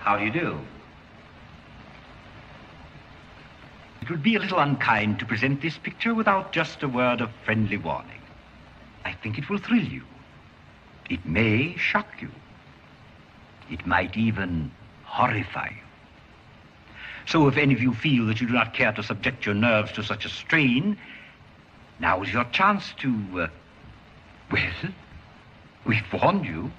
How do you do? It would be a little unkind to present this picture without just a word of friendly warning. I think it will thrill you. It may shock you. It might even horrify you. So if any of you feel that you do not care to subject your nerves to such a strain, now is your chance to, well, we've warned you.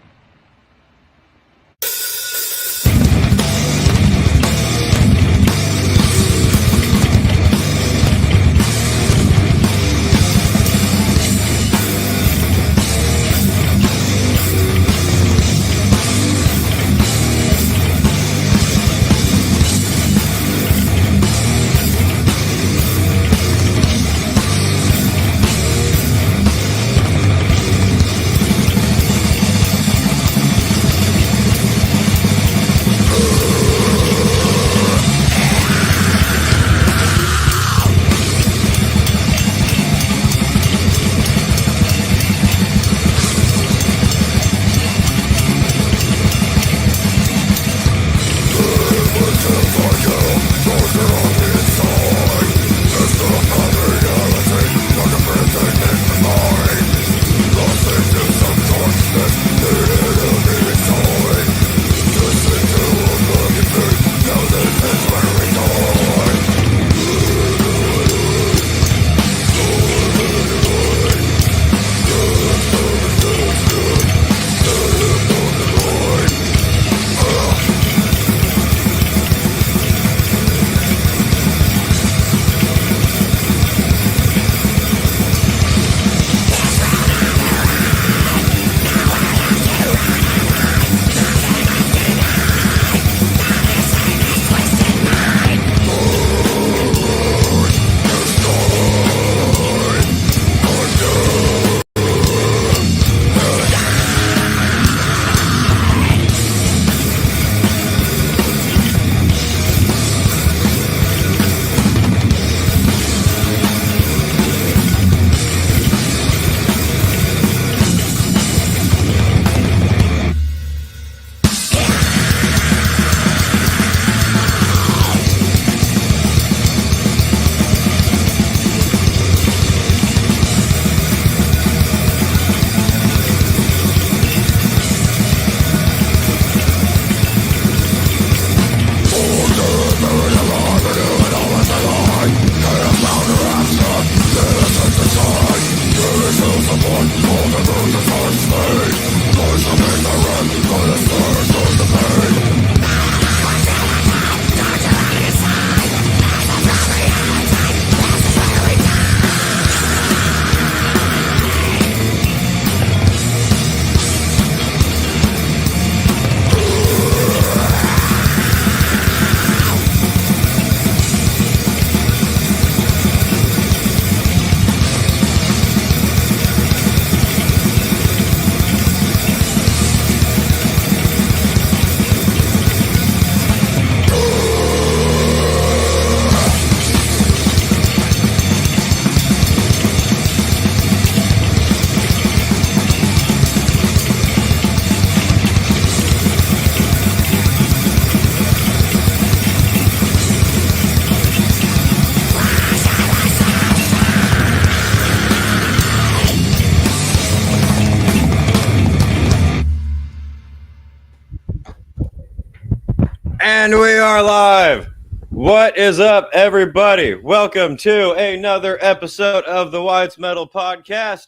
And we are live. What is up, everybody? Welcome to another episode of the Wyatt's Metal Podcast.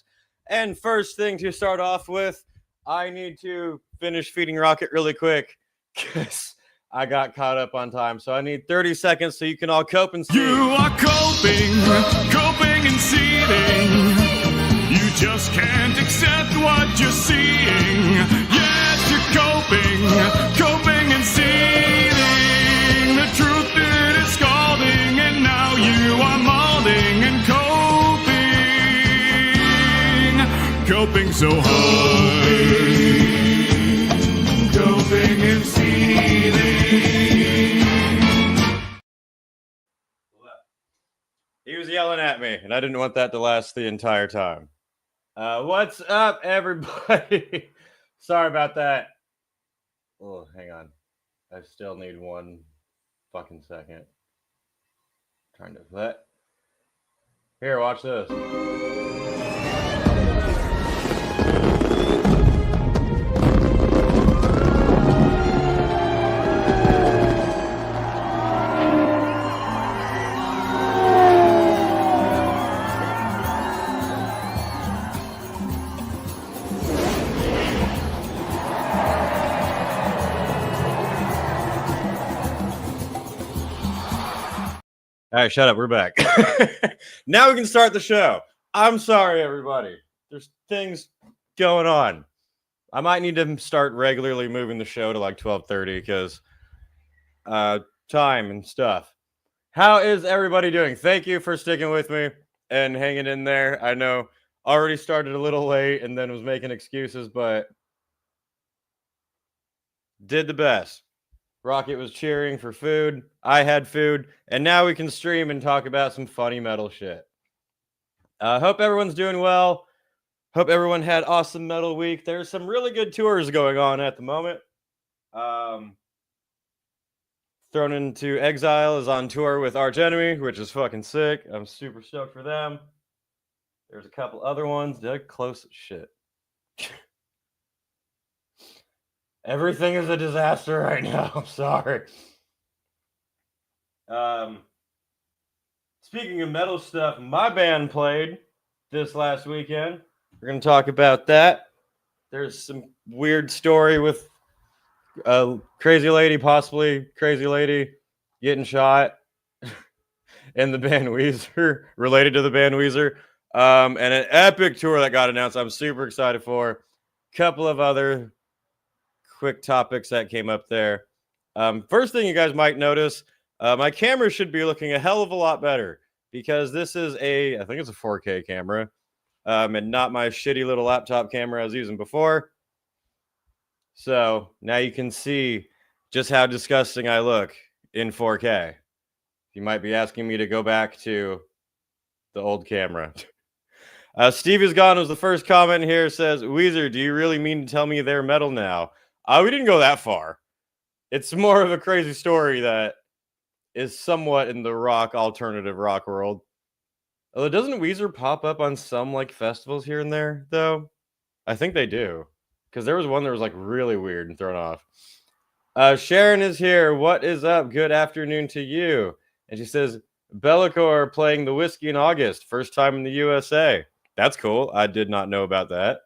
And first thing to start off with, I need to finish feeding Rocket really quick because I got caught up on time. So I need 30 seconds so you can all cope and see. You are coping and seething. You just can't accept what you're seeing. Yes, you're coping and seething. The truth it is scalding, and now you are molding and coping so hard. Coping and seething. He was yelling at me, and I didn't want that to last the entire time. What's up, everybody? Sorry about that. Oh, hang on. I still need one fucking second. Trying to let. Here, watch this. All right, shut up. We're back. Now we can start the show. I'm sorry, everybody. There's things going on. I might need to start regularly moving the show to like 12:30 because time and stuff. How is everybody doing? Thank you for sticking with me and hanging in there. I know already started a little late and then was making excuses, but did the best. Rocket was cheering for food. I had food. And now we can stream and talk about some funny metal shit. Hope everyone's doing well. Hope everyone had awesome metal week. There's some really good tours going on at the moment. Thrown Into Exile is on tour with Arch Enemy, which is fucking sick. I'm super stoked for them. There's a couple other ones. They're close as shit. Everything is a disaster right now. I'm sorry. Speaking of metal stuff, my band played this last weekend. We're going to talk about that. There's some weird story with a crazy lady, possibly crazy lady, getting shot in the band Weezer, related to the band Weezer. And an epic tour that got announced. I'm super excited for. Couple of other quick topics that came up there. First thing you guys might notice, my camera should be looking a hell of a lot better because this is I think it's a 4K camera, and not my shitty little laptop camera I was using before. So now you can see just how disgusting I look in 4K. You might be asking me to go back to the old camera. Steve is gone was the first comment here. Says, Weezer, do you really mean to tell me they're metal now? We didn't go that far. It's more of a crazy story that is somewhat in the alternative rock world. Although, doesn't Weezer pop up on some like festivals here and there, though? I think they do. Because there was one that was like really weird and thrown off. Sharon is here. What is up? Good afternoon to you. And she says, Bellicor playing the Whiskey in August. First time in the USA. That's cool. I did not know about that.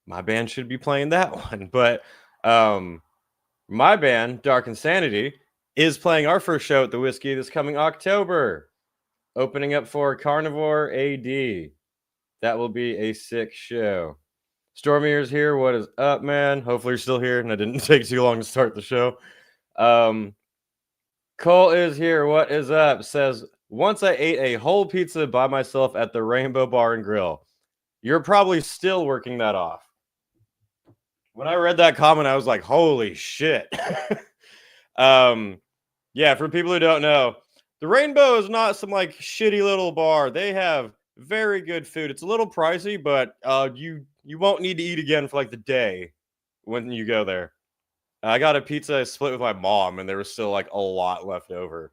My band should be playing that one. But my band, Dark Insanity, is playing our first show at the Whiskey this coming October. Opening up for Carnivore AD. That will be a sick show. Stormier's here. What is up, man? Hopefully you're still here and I didn't take too long to start the show. Cole is here. What is up? Says, once I ate a whole pizza by myself at the Rainbow Bar and Grill. You're probably still working that off. When I read that comment, I was like, holy shit. Yeah, for people who don't know, the Rainbow is not some like shitty little bar. They have very good food. It's a little pricey, but you won't need to eat again for like the day when you go there. I got a pizza split with my mom, and there was still like a lot left over.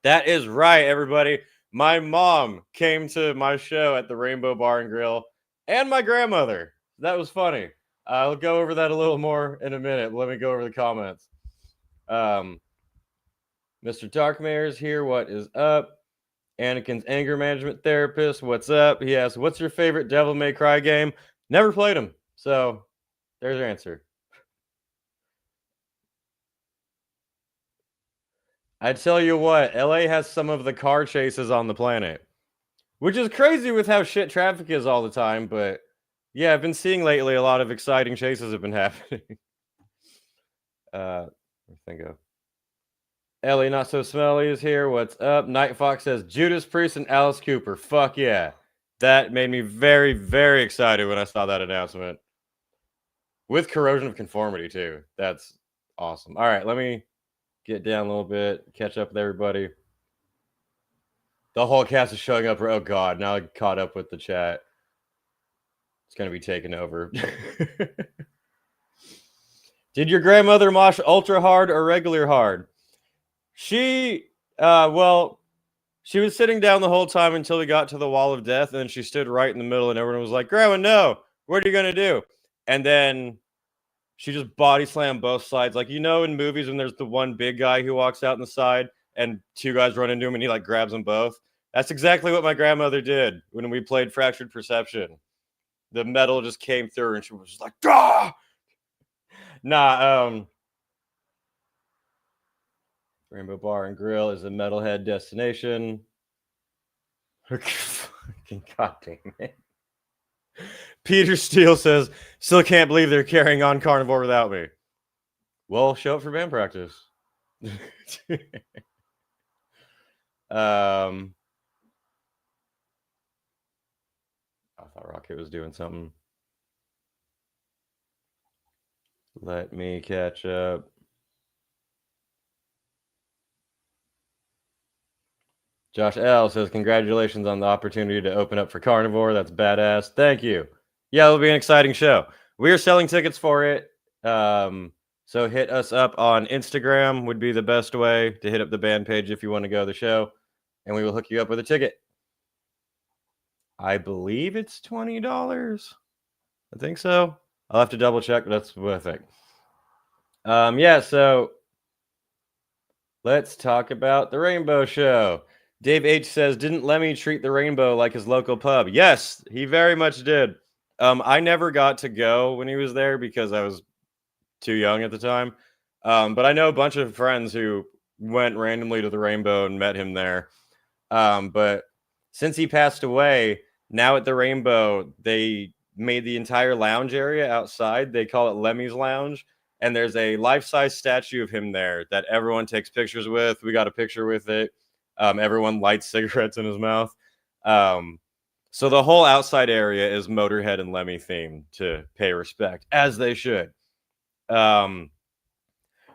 That is right, everybody. My mom came to my show at the Rainbow Bar and Grill, and my grandmother. That was funny. I'll go over that a little more in a minute. Let me go over the comments. Mr. Darkmare is here. What is up? Anakin's anger management therapist. What's up? He asks, what's your favorite Devil May Cry game? Never played them. So there's your answer. I tell you what, LA has some of the car chases on the planet, which is crazy with how shit traffic is all the time. But yeah, I've been seeing lately a lot of exciting chases have been happening. Think of Ellie Not So Smelly is here. What's up? Night Fox says Judas Priest and Alice Cooper. Fuck yeah. That made me very, very excited when I saw that announcement. With Corrosion of Conformity, too. That's awesome. All right, let me get down a little bit, catch up with everybody. The whole cast is showing up. Oh, God. Now I caught up with the chat. It's going to be taken over. Did your grandmother mosh ultra hard or regular hard? She, well, she was sitting down the whole time until we got to the wall of death, and then she stood right in the middle, and everyone was like, Grandma, no, what are you going to do? And then she just body slammed both sides. Like, you know, in movies when there's the one big guy who walks out on the side and two guys run into him and he like grabs them both. That's exactly what my grandmother did when we played Fractured Perception. The metal just came through and she was just like, ah! Nah, Rainbow Bar and Grill is a metalhead destination. Fucking goddamn it. Peter Steele says, still can't believe they're carrying on Carnivore without me. Well, show up for band practice. I thought Rocket was doing something. Let me catch up. Josh L says, congratulations on the opportunity to open up for Carnivore. That's badass. Thank you. Yeah, it'll be an exciting show. We are selling tickets for it. So hit us up on Instagram would be the best way to hit up the band page if you want to go to the show, and we will hook you up with a ticket. I believe it's $20. I think so. I'll have to double check, but that's what I think. Yeah, so let's talk about the Rainbow Show. Dave H says, didn't Lemmy treat the Rainbow like his local pub? Yes, he very much did. I never got to go when he was there because I was too young at the time. But I know a bunch of friends who went randomly to the Rainbow and met him there. But since he passed away, now at the Rainbow, they made the entire lounge area outside. They call it Lemmy's Lounge. And there's a life-size statue of him there that everyone takes pictures with. We got a picture with it. Everyone lights cigarettes in his mouth. So the whole outside area is Motorhead and Lemmy themed to pay respect, as they should. But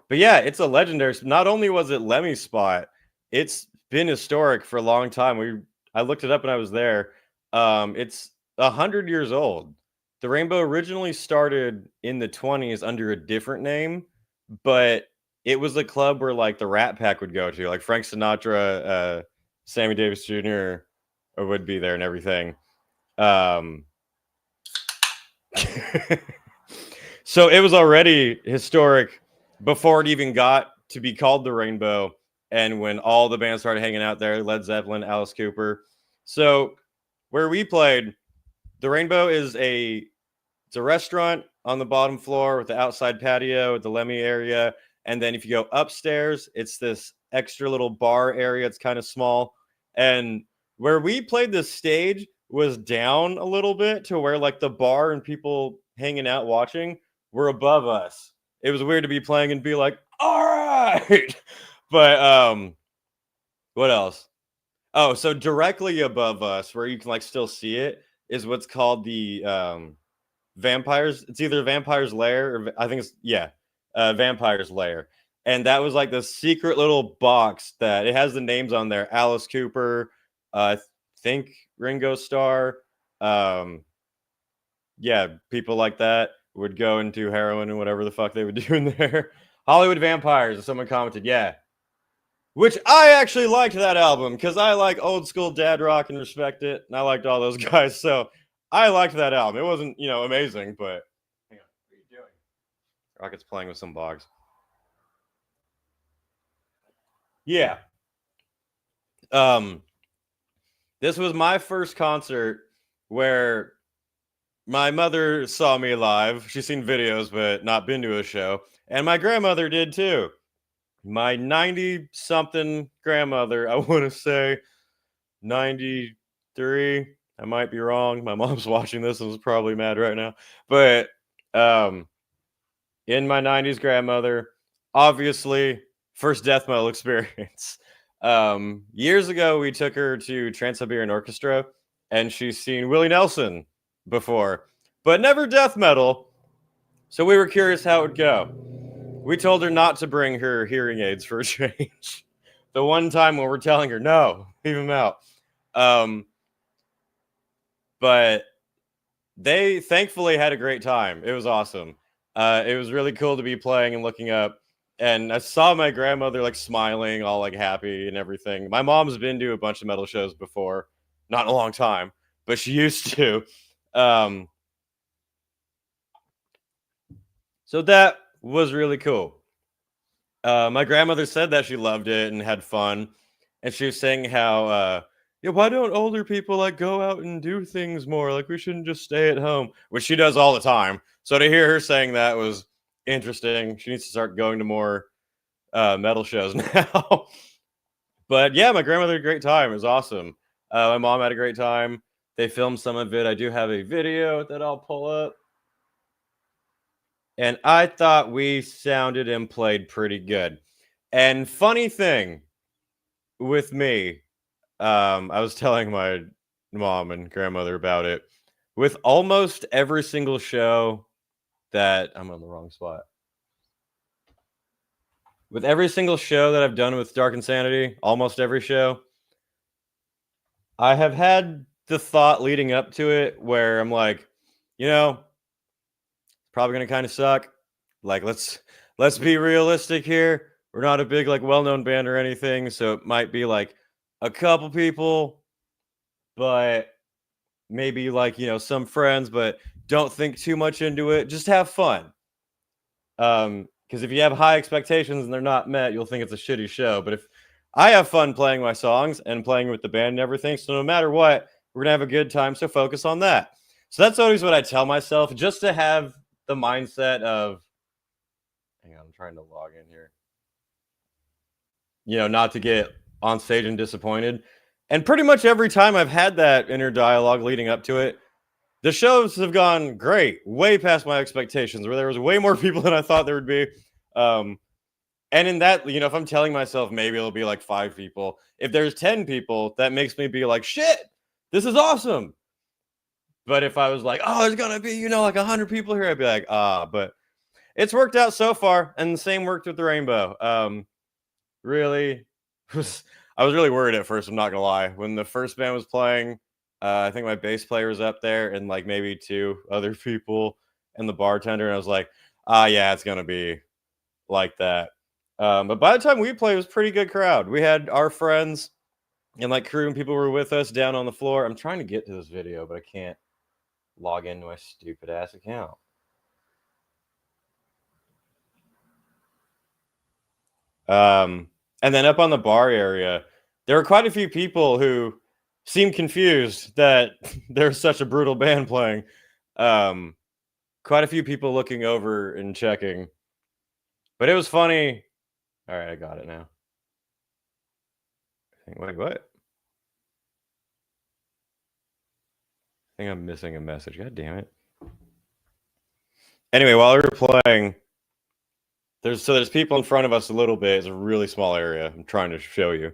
yeah, it's a legendary. Not only was it Lemmy's spot, it's been historic for a long time. I looked it up when I was there. It's 100 years old. The Rainbow originally started in the 20s under a different name, but it was a club where like the Rat Pack would go to, like Frank Sinatra, Sammy Davis Jr. would be there and everything. So it was already historic before it even got to be called the Rainbow. And when all the bands started hanging out there, Led Zeppelin, Alice Cooper. So where we played, the Rainbow is it's a restaurant on the bottom floor with the outside patio with the Lemmy area. And then if you go upstairs, it's this extra little bar area. It's kind of small. And where we played the stage was down a little bit to where like the bar and people hanging out watching were above us. It was weird to be playing and be like, all right. But what else? Oh, so directly above us where you can like still see it is what's called the Vampires. It's either Vampire's Lair or I think it's Vampire's Lair. And that was like the secret little box that it has the names on there. Alice Cooper, I think Ringo Starr. Yeah, people like that would go and do heroin and whatever the fuck they would do in there. Hollywood Vampires, and someone commented, yeah. Which I actually liked that album because I like old school dad rock and respect it. And I liked all those guys. So I liked that album. It wasn't, amazing, but hang on. What are you doing? Rocket's playing with some bogs. Yeah. This was my first concert where my mother saw me live. She's seen videos, but not been to a show. And my grandmother did too. My 90-something grandmother, I want to say 93. I might be wrong. My mom's watching this and is probably mad right now. But in my 90s grandmother, obviously, first death metal experience. Years ago, we took her to Trans-Siberian Orchestra, and she's seen Willie Nelson before, but never death metal. So we were curious how it would go. We told her not to bring her hearing aids for a change. The one time when we're telling her, no, leave them out. But they thankfully had a great time. It was awesome. It was really cool to be playing and looking up. And I saw my grandmother like smiling, all like happy and everything. My mom's been to a bunch of metal shows before, not in a long time, but she used to. Um, so that was really cool. My grandmother said that she loved it and had fun, and she was saying how, yeah, why don't older people like go out and do things more? Like we shouldn't just stay at home, which she does all the time. So to hear her saying that was interesting. She needs to start going to more metal shows now. But yeah, my grandmother had a great time. It was awesome. My mom had a great time. They filmed some of it. I do have a video that I'll pull up. And I thought we sounded and played pretty good. And funny thing with me, I was telling my mom and grandmother about it. With almost every single show that I'm on the wrong spot. With every single show that I've done with Dark Insanity, almost every show, I have had the thought leading up to it where I'm like, you know, it's probably gonna kind of suck. Like, let's be realistic here. We're not a big like well-known band or anything, so it might be like a couple people, but maybe like some friends, but don't think too much into it. Just have fun. Because if you have high expectations and they're not met, you'll think it's a shitty show. But if I have fun playing my songs and playing with the band and everything, so no matter what, we're gonna have a good time. So focus on that. So that's always what I tell myself, just to have the mindset of, hang on, I'm trying to log in here. Not to get on stage and disappointed. And pretty much every time I've had that inner dialogue leading up to it, the shows have gone great, way past my expectations, where there was way more people than I thought there would be. And in that, if I'm telling myself maybe it'll be like 5 people, if there's 10 people, that makes me be like, shit, this is awesome. But if I was like, oh, there's going to be, like 100 people here, I'd be like, but it's worked out so far. And the same worked with the Rainbow. Really, I was really worried at first, I'm not going to lie. When the first band was playing, I think my bass player was up there and like maybe 2 other people and the bartender. And I was like, yeah, it's going to be like that. But by the time we played, it was a pretty good crowd. We had our friends and like crew and people were with us down on the floor. I'm trying to get to this video, but I can't log into my stupid ass account. And then up on the bar area, there were quite a few people who seemed confused that there's such a brutal band playing. Quite a few people looking over and checking. But it was funny. All right, I got it now. Wait, what? I think I'm missing a message. God damn it. Anyway, while we were playing, there's people in front of us a little bit. It's a really small area. I'm trying to show you.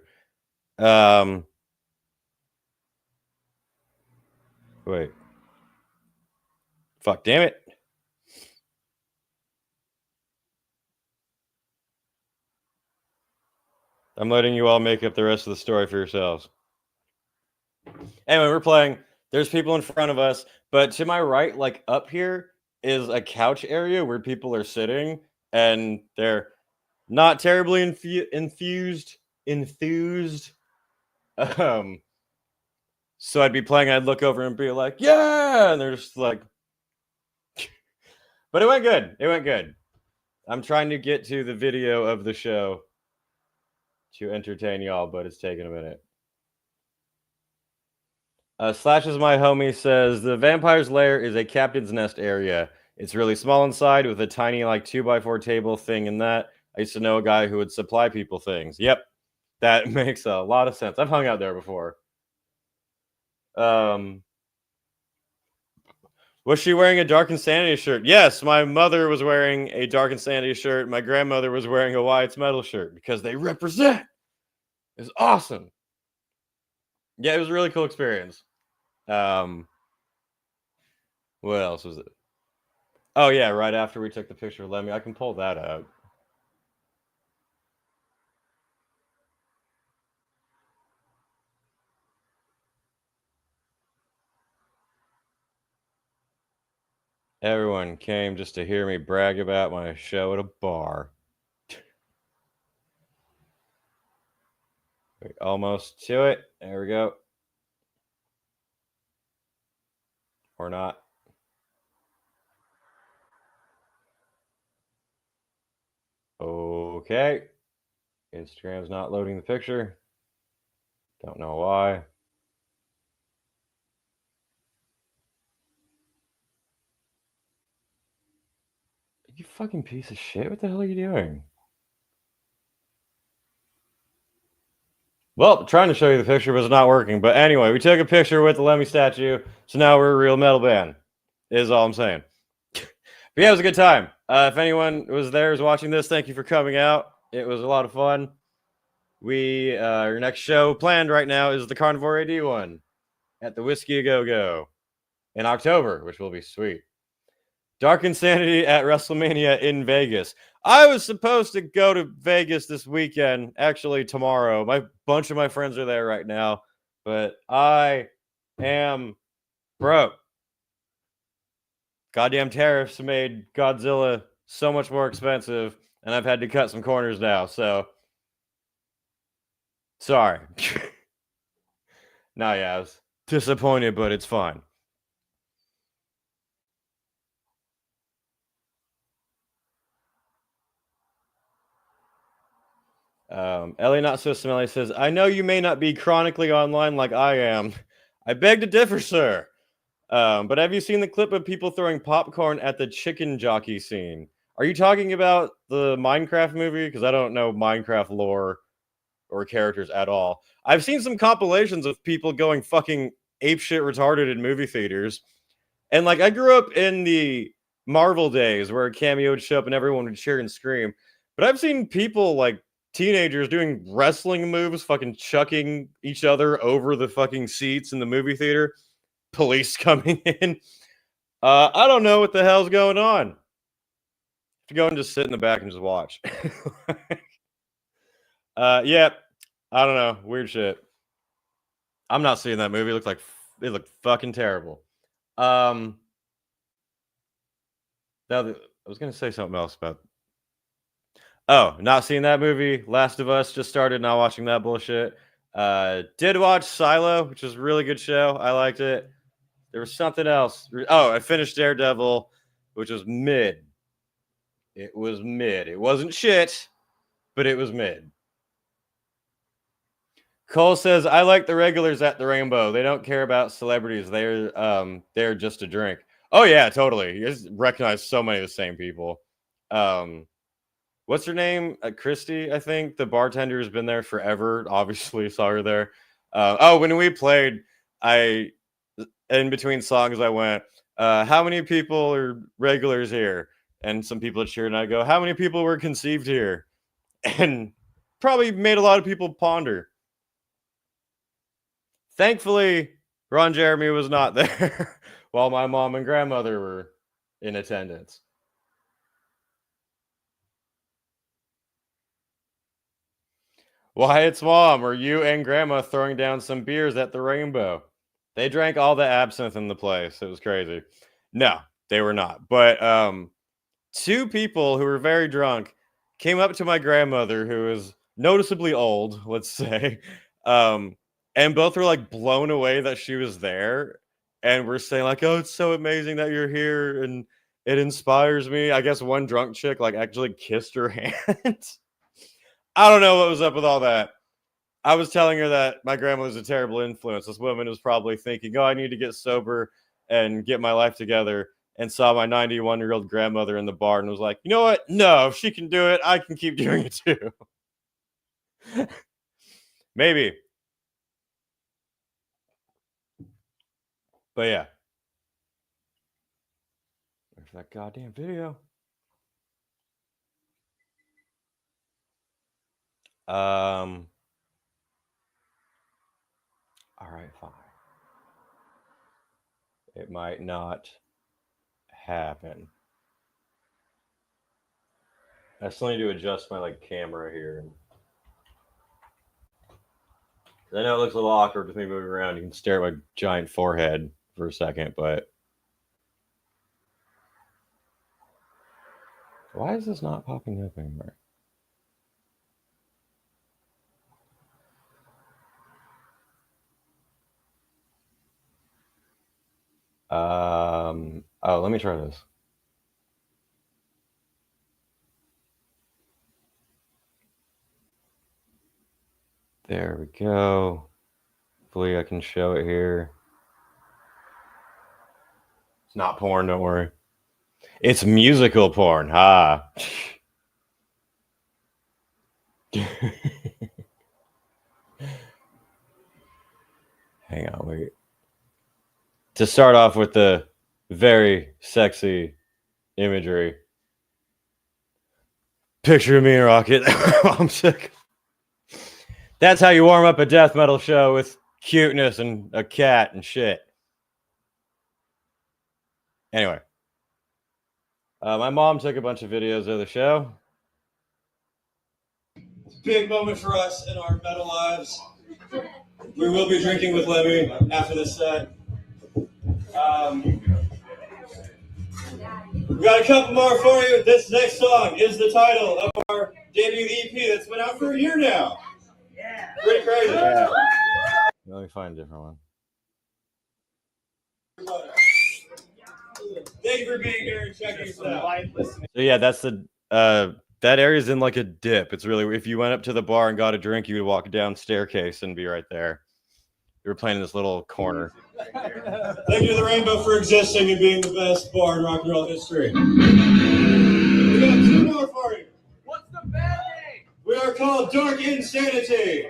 Wait. Fuck, damn it. I'm letting you all make up the rest of the story for yourselves. Anyway, we're playing. There's people in front of us, but to my right, like up here, is a couch area where people are sitting, and they're not terribly enthused. So I'd be playing, I'd look over and be like, yeah, and they're just like, but it went good. It went good. I'm trying to get to the video of the show to entertain y'all, but it's taking a minute. Slash is my homie says the vampire's lair is a captain's nest area. It's really small inside with a tiny like 2x4 table thing in that. I used to know a guy who would supply people things. Yep, that makes a lot of sense. I've hung out there before. Was she wearing a Dark Insanity shirt? Yes, my mother was wearing a Dark Insanity shirt. My grandmother was wearing a Wyatt's Metal shirt because they represent. It was awesome. Yeah, it was a really cool experience. What else was it? Oh yeah, right after we took the picture of Lemmy, I can pull that up. Everyone came just to hear me brag about my show at a bar. Almost to it. There we go. Or not. Okay. Instagram's not loading the picture. Don't know why. You fucking piece of shit. What the hell are you doing? Well, trying to show you the picture, but it's not working. But anyway, we took a picture with the Lemmy statue, so now we're a real metal band. Is all I'm saying. But yeah, it was a good time. If anyone was there, is watching this, thank you for coming out. It was a lot of fun. Our next show planned right now is the Carnivore AD one at the Whiskey A Go Go in October, which will be sweet. Dark Insanity at WrestleMania in Vegas. I was supposed to go to Vegas this weekend, actually tomorrow. My bunch of my friends are there right now, but I am broke. Goddamn tariffs made Godzilla so much more expensive, and I've had to cut some corners now, so sorry. Nah, yeah, I was disappointed, but it's fine. Ellie Not So Smelly says, I know you may not be chronically online like I am. I beg to differ, sir. But have you seen the clip of people throwing popcorn at the chicken jockey scene? Are you talking about the Minecraft movie? Because I don't know Minecraft lore or characters at all. I've seen some compilations of people going fucking apeshit retarded in movie theaters. And like I grew up in the Marvel days where a cameo would show up and everyone would cheer and scream. But I've seen people like teenagers doing wrestling moves, fucking chucking each other over the fucking seats in the movie theater. Police coming in. I don't know what the hell's going on. To go and just sit in the back and just watch. Yeah, I don't know. Weird shit. I'm not seeing that movie. It looked fucking terrible. Now I was gonna say something else about. Oh, not seeing that movie. Last of Us just started. Not watching that bullshit. Did watch Silo, which was a really good show. I liked it. There was something else. Oh, I finished Daredevil, which was mid. It was mid. It wasn't shit, but it was mid. Cole says, I like the regulars at the Rainbow. They don't care about celebrities. They're just a drink. Oh, yeah, totally. You just recognize so many of the same people. What's her name? Christy, I think. The bartender has been there forever. Obviously, saw her there. When we played, in between songs, I went, how many people are regulars here? And some people cheered, and I go, how many people were conceived here? And probably made a lot of people ponder. Thankfully, Ron Jeremy was not there while my mom and grandmother were in attendance. Wyatt's mom, or you and grandma throwing down some beers at the Rainbow? They drank all the absinthe in the place. It was crazy. No, they were not. But two people who were very drunk came up to my grandmother, who is noticeably old, let's say, and both were like blown away that she was there, and were saying like, "Oh, it's so amazing that you're here, and it inspires me." I guess one drunk chick like actually kissed her hand. I don't know what was up with all that. I was telling her that my grandmother's a terrible influence. This woman was probably thinking, "Oh, I need to get sober and get my life together." And saw my 91-year-old grandmother in the bar and was like, you know what? No, if she can do it, I can keep doing it too. Maybe. But yeah. There's that goddamn video. All right, fine. It might not happen. I still need to adjust my camera here. I know it looks a little awkward with me moving around. You can stare at my giant forehead for a second, but Why is this not popping up anymore? Oh, let me try this. There we go. Hopefully I can show it here. It's not porn, don't worry. It's musical porn. Ha. Hang on, wait. To start off with the very sexy imagery. Picture me in a rocket. I'm sick. That's how you warm up a death metal show, with cuteness and a cat and shit. Anyway. My mom took a bunch of videos of the show. It's a big moment for us in our metal lives. We will be drinking with Lemmy after this set. We got a couple more for you. This next song is the title of our debut EP that's been out for a year now. Yeah. Pretty crazy. Yeah. Let me find a different one. Thank you for being here and checking us out. So yeah, that's the that area's in like a dip. It's really, if you went up to the bar and got a drink, you would walk down staircase and be right there. You were playing in this little corner. Thank you to the Rainbow for existing and being the best bar in rock and roll history. We got two more for you. What's the band name? We are called Dark Insanity.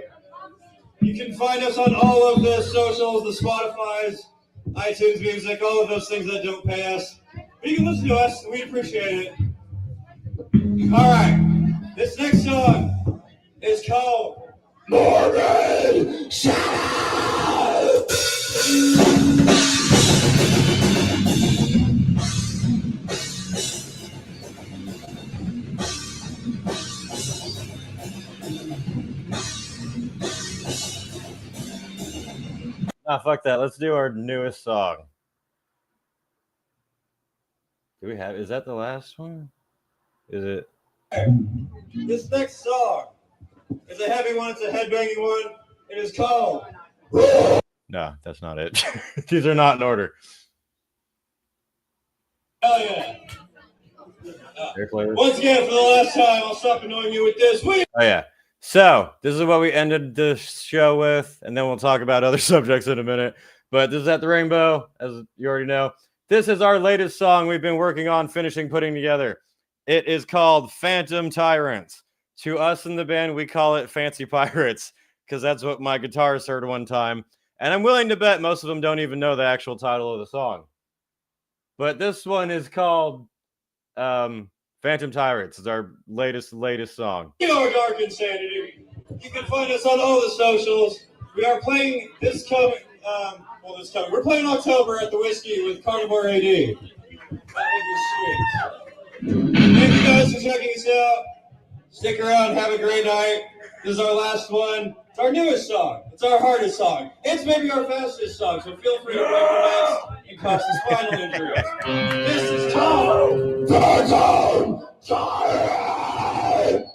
You can find us on all of the socials, the Spotify's, iTunes Music, all of those things that don't pay us. But you can listen to us, and we'd appreciate it. All right, this next song is called Morgan Shut Up! Ah, fuck that. Let's do our newest song. Do we have? Is that the last one? Is it? This next song is a heavy one. It's a headbanging one. It is called. No, that's not it. These are not in order. Hell yeah. Once again, for the last time, I'll stop annoying you with this. Oh yeah. So this is what we ended the show with, and then we'll talk about other subjects in a minute. But this is At the Rainbow, as you already know. This is our latest song we've been working on putting together. It is called Phantom Tyrants. To us in the band, we call it Fancy Pirates, because that's what my guitarist heard one time. And I'm willing to bet most of them don't even know the actual title of the song. But this one is called Phantom Tyrants. It's our latest song. You know, Dark Insanity. You can find us on all the socials. We are playing this coming. We're playing October at the Whiskey with Carnivore AD. That would be sweet. Thank you guys for checking us out. Stick around. Have a great night. This is our last one. It's our newest song. It's our hardest song. It's maybe our fastest song, so feel free to break your necks and cause some spinal injuries. This is called Phantom Tyrants.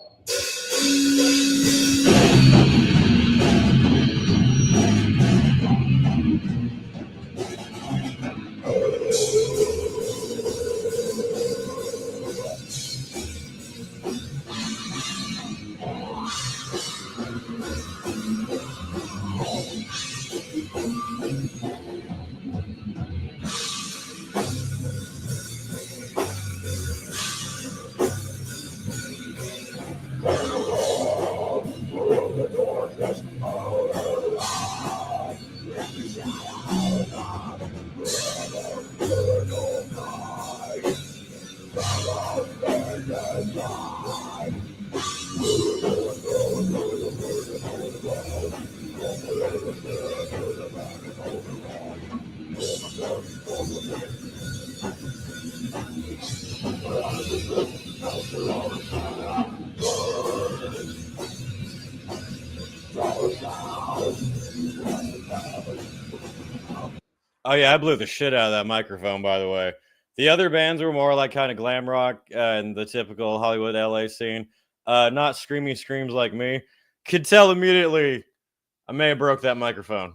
Oh yeah, I blew the shit out of that microphone, by the way. The other bands were more like kind of glam rock and the typical Hollywood LA scene. Not screamy screams like me. Could tell immediately I may have broke that microphone.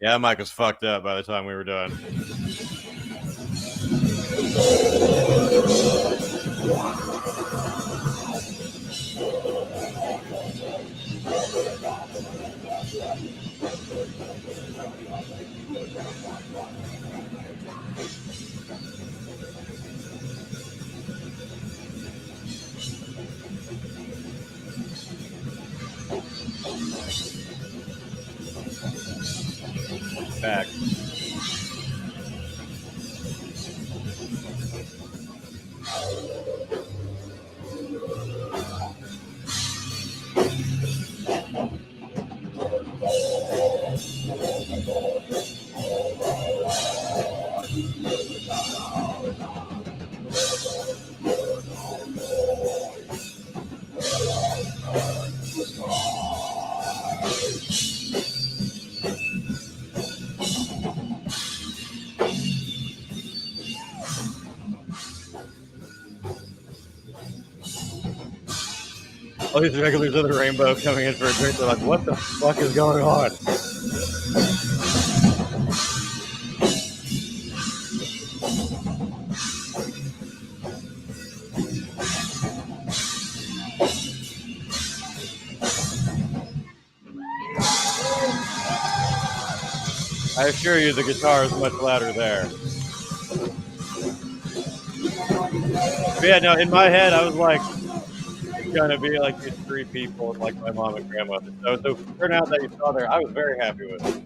Yeah, that mic was fucked up by the time we were done. Back. All these regulars of the rainbow coming in for a drink. They're like, what the fuck is going on? I assure you the guitar is much louder there. But yeah, no, in my head, I was like, gonna be like these three people and like my mom and grandmother. So the turnout that you saw there, I was very happy with it.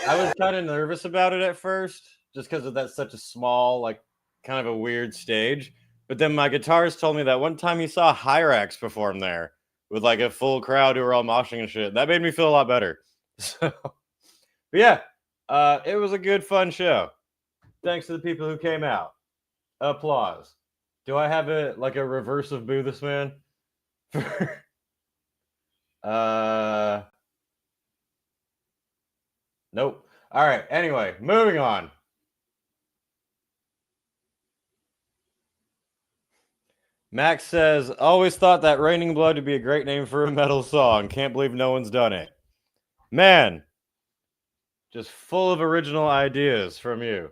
I was kind of nervous about it at first, just because of that's such a small, like kind of a weird stage. But then my guitarist told me that one time he saw Hyrax perform there with like a full crowd who were all moshing and shit. That made me feel a lot better. So, but yeah, it was a good, fun show. Thanks to the people who came out. Applause. Do I have a like a reverse of Boo This Man? Nope. All right. Anyway, moving on. Max says, always thought that Raining Blood would be a great name for a metal song. Can't believe no one's done it. Man, just full of original ideas from you.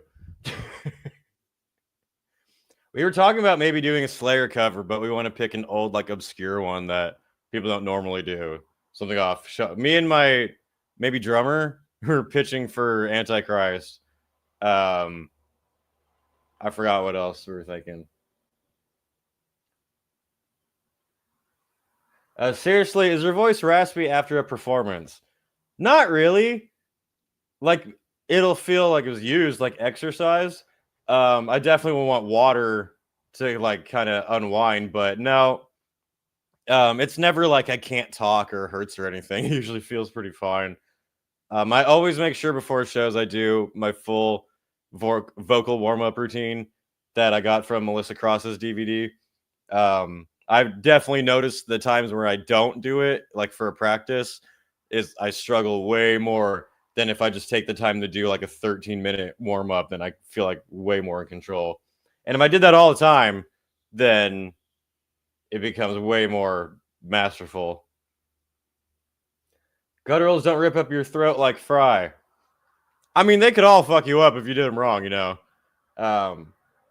We were talking about maybe doing a Slayer cover, but we want to pick an old, like, obscure one that people don't normally do. Something off. Me and my maybe drummer who were pitching for Antichrist. I forgot what else we were thinking. Seriously, is your voice raspy after a performance? Not really. Like, it'll feel like it was used like exercise. I definitely will want water to like kind of unwind, but no. It's never like I can't talk or hurts or anything. It usually feels pretty fine. I always make sure before shows I do my full vocal warm-up routine that I got from Melissa Cross's DVD. I've definitely noticed the times where I don't do it, like for a practice, is I struggle way more than if I just take the time to do like a 13-minute warm-up, then I feel like way more in control. And if I did that all the time, then it becomes way more masterful. Gutturals don't rip up your throat like Fry. I mean, they could all fuck you up if you did them wrong, you know.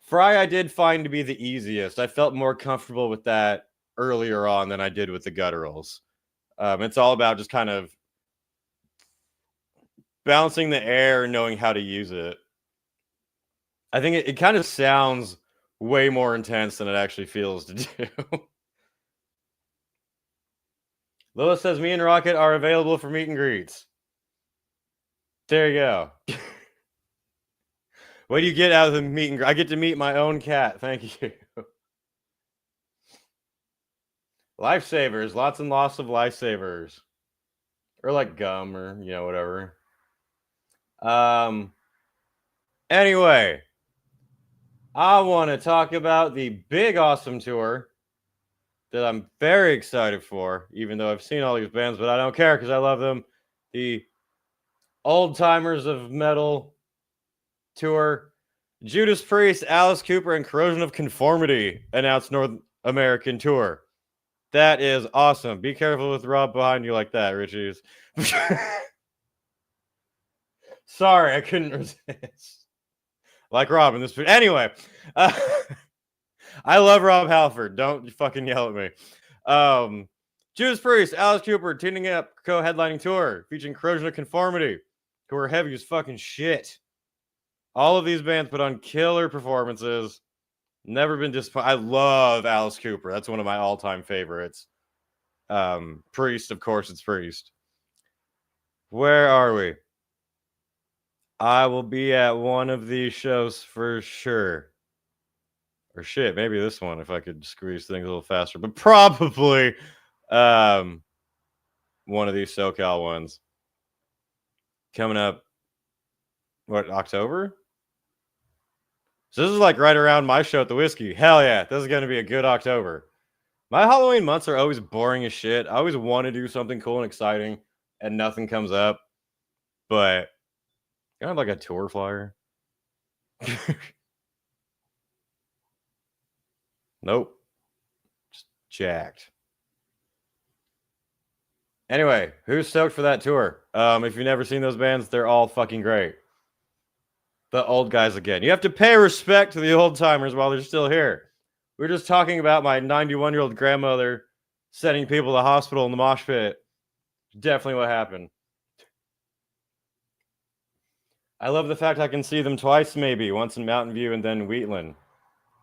Fry I did find to be the easiest. I felt more comfortable with that earlier on than I did with the gutturals. It's all about just kind of bouncing the air and knowing how to use it. I think it kind of sounds way more intense than it actually feels to do. Lois says, me and Rocket are available for meet and greets. There you go. What do you get out of the meet and greet? I get to meet my own cat. Thank you. Lifesavers. Lots and lots of lifesavers. Or like gum or, you know, whatever. Anyway. I want to talk about the big awesome tour that I'm very excited for, even though I've seen all these bands, but I don't care because I love them. The Old Timers of Metal tour. Judas Priest, Alice Cooper, and Corrosion of Conformity announced North American tour. That is awesome. Be careful with Rob behind you like that, Richies. Sorry, I couldn't resist. Like Rob in this. Anyway, I love Rob Halford. Don't fucking yell at me. Judas Priest, Alice Cooper, tuning up co-headlining tour featuring Corrosion of Conformity, who are heavy as fucking shit. All of these bands put on killer performances. Never been disappointed. I love Alice Cooper. That's one of my all-time favorites. Priest, of course, it's Priest. Where are we? I will be at one of these shows for sure. Or shit, maybe this one if I could squeeze things a little faster. But probably one of these SoCal ones. Coming up, what, October? So this is like right around my show at the Whiskey. Hell yeah, this is going to be a good October. My Halloween months are always boring as shit. I always want to do something cool and exciting, and nothing comes up. But I have like a tour flyer. Nope. Just jacked. Anyway, who's stoked for that tour? If you've never seen those bands, they're all fucking great. The old guys again. You have to pay respect to the old timers while they're still here. We were just talking about my 91-year-old grandmother sending people to the hospital in the mosh pit. Definitely what happened. I love the fact I can see them twice, maybe. Once in Mountain View and then Wheatland.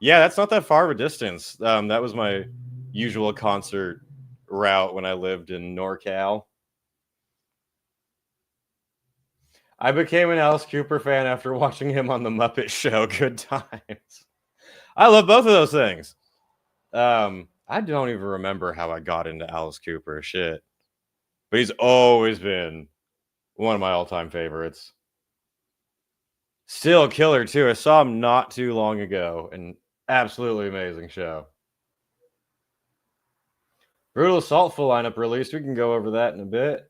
Yeah, that's not that far of a distance. That was my usual concert route when I lived in NorCal. I became an Alice Cooper fan after watching him on The Muppet Show. Good times. I love both of those things. I don't even remember how I got into Alice Cooper. Shit. But he's always been one of my all-time favorites. Still killer, too. I saw him not too long ago. An absolutely amazing show. Brutal Assault full lineup released. We can go over that in a bit.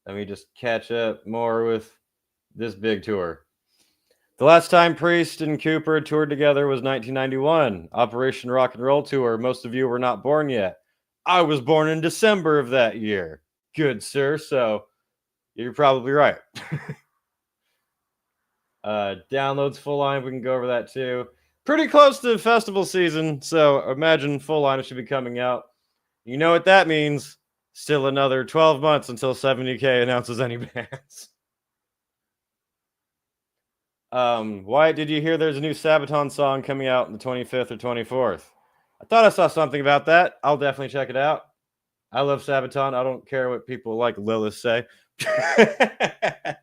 Let me just catch up more with this big tour. The last time Priest and Cooper toured together was 1991. Operation Rock and Roll Tour. Most of you were not born yet. I was born in December of that year. Good, sir. So you're probably right. Downloads full line. We can go over that too. Pretty close to festival season. So imagine full line should be coming out. You know what that means. Still another 12 months until 70K announces any bands. Wyatt, did you hear there's a new Sabaton song coming out on the 25th or 24th? I thought I saw something about that. I'll definitely check it out. I love Sabaton. I don't care what people like Lilith say. I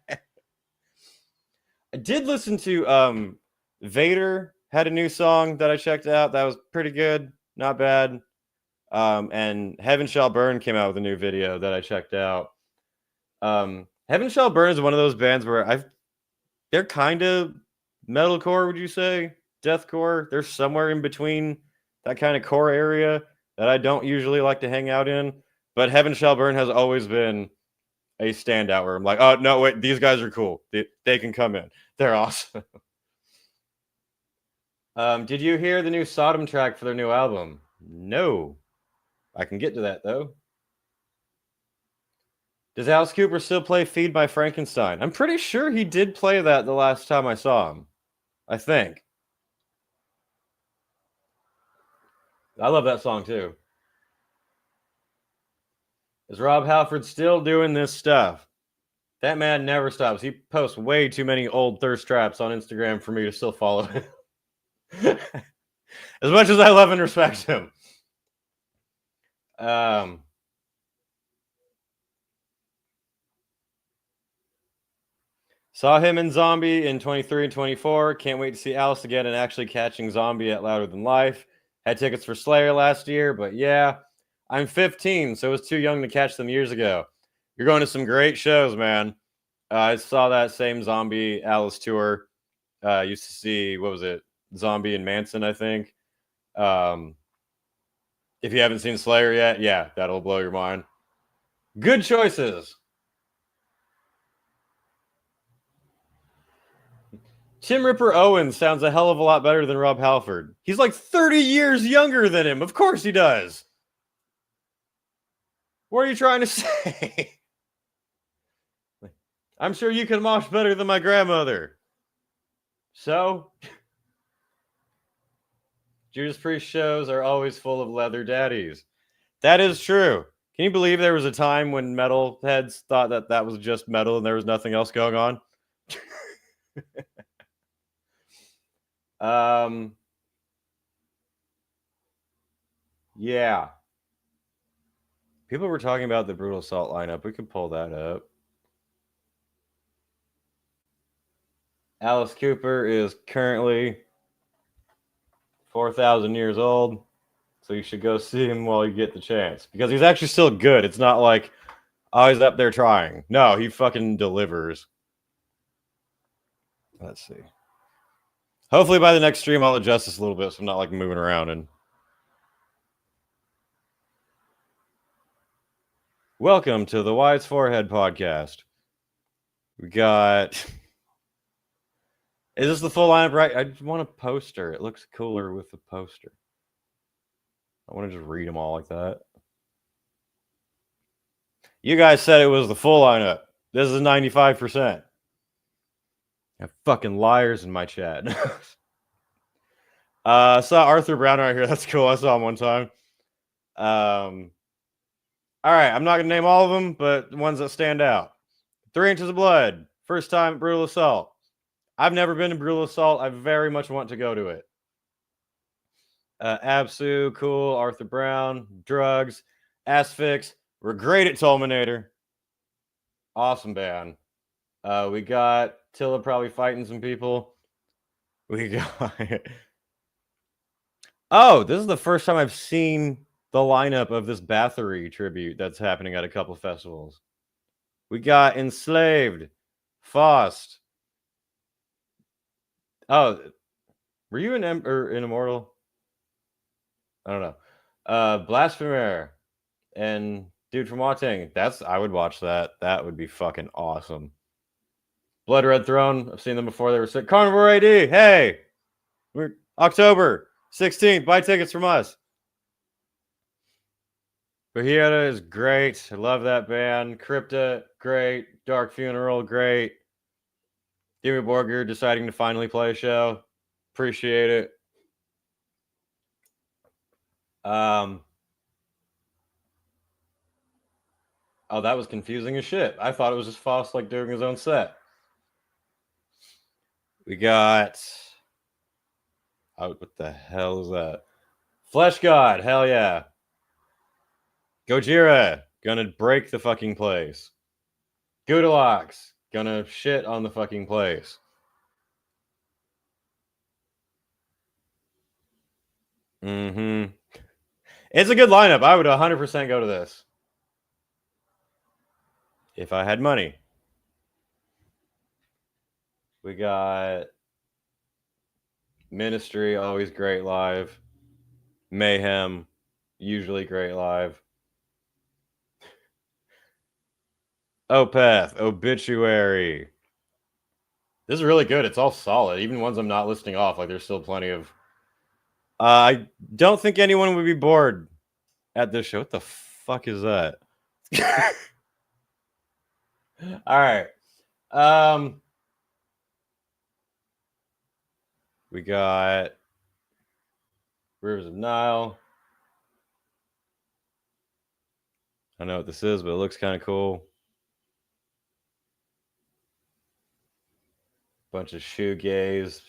did listen to Vader had a new song that I checked out. That was pretty good. Not bad. And Heaven Shall Burn came out with a new video that I checked out. Heaven Shall Burn is one of those bands where they're kind of metalcore, would you say? Deathcore. They're somewhere in between that kind of core area that I don't usually like to hang out in. But Heaven Shall Burn has always been a standout where I'm like, oh, no, wait, these guys are cool. They can come in. They're awesome. Did you hear the new Sodom track for their new album? No. I can get to that, though. Does Alice Cooper still play Feed My Frankenstein? I'm pretty sure he did play that the last time I saw him. I think. I love that song, too. Is Rob Halford still doing this stuff? That man never stops. He posts way too many old thirst traps on Instagram for me to still follow him. As much as I love and respect him. Saw him in Zombie in 23 and 24. Can't wait to see Alice again and actually catching Zombie at Louder Than Life. Had tickets for Slayer last year, but yeah. I'm 15, so I was too young to catch them years ago. You're going to some great shows, man. I saw that same Zombie Alice tour. Used to see, what was it? Zombie and Manson, I think. If you haven't seen Slayer yet, yeah, that'll blow your mind. Good choices. Tim Ripper Owens sounds a hell of a lot better than Rob Halford. He's like 30 years younger than him. Of course he does. What are you trying to say? I'm sure you can mosh better than my grandmother. So, Judas Priest shows are always full of leather daddies. That is true. Can you believe there was a time when metal heads thought that that was just metal and there was nothing else going on? Yeah. People were talking about the Brutal Assault lineup. We could pull that up. Alice Cooper is currently 4,000 years old, so you should go see him while you get the chance. Because he's actually still good. It's not like, oh, he's up there trying. No, he fucking delivers. Let's see. Hopefully by the next stream I'll adjust this a little bit so I'm not like moving around. And welcome to the Wyatt's Forehead podcast. We got... Is this the full lineup, right? I just want a poster. It looks cooler with the poster. I want to just read them all like that. You guys said it was the full lineup. This is 95%. I have fucking liars in my chat. I saw Arthur Brown right here. That's cool. I saw him one time. All right. I'm not going to name all of them, but the ones that stand out. 3 Inches of Blood. First time at Brutal Assault. I've never been to Brutal Assault. I very much want to go to it. Absu, cool. Arthur Brown, Drugs, Asphyx. We're great at Tolminator. Awesome band. We got Tilla probably fighting some people. We got... Oh, this is the first time I've seen the lineup of this Bathory tribute that's happening at a couple festivals. We got Enslaved, Faust. Oh, were you in Immortal? I don't know. Blasphemer and Dude from Watang. I would watch that. That would be fucking awesome. Blood Red Throne. I've seen them before. They were sick. Carnivore AD. Hey, we're October 16th. Buy tickets from us. Bahia is great. I love that band. Crypta, great. Dark Funeral, great. Jimmy Borger deciding to finally play a show. Appreciate it. Oh, that was confusing as shit. I thought it was just Faust like doing his own set. We got... Oh, what the hell is that? Flesh God, hell yeah. Gojira, gonna break the fucking place. Goodalox, gonna shit on the fucking place. It's a good lineup. I would 100% go to this. If I had money. We got Ministry, always great live. Mayhem, usually great live. Opeth, Obituary. This is really good. It's all solid. Even ones I'm not listing off, like there's still plenty of... I don't think anyone would be bored at this show. What the fuck is that? All right. We got Rivers of Nile. I know what this is, but it looks kind of cool. Bunch of shoegaze.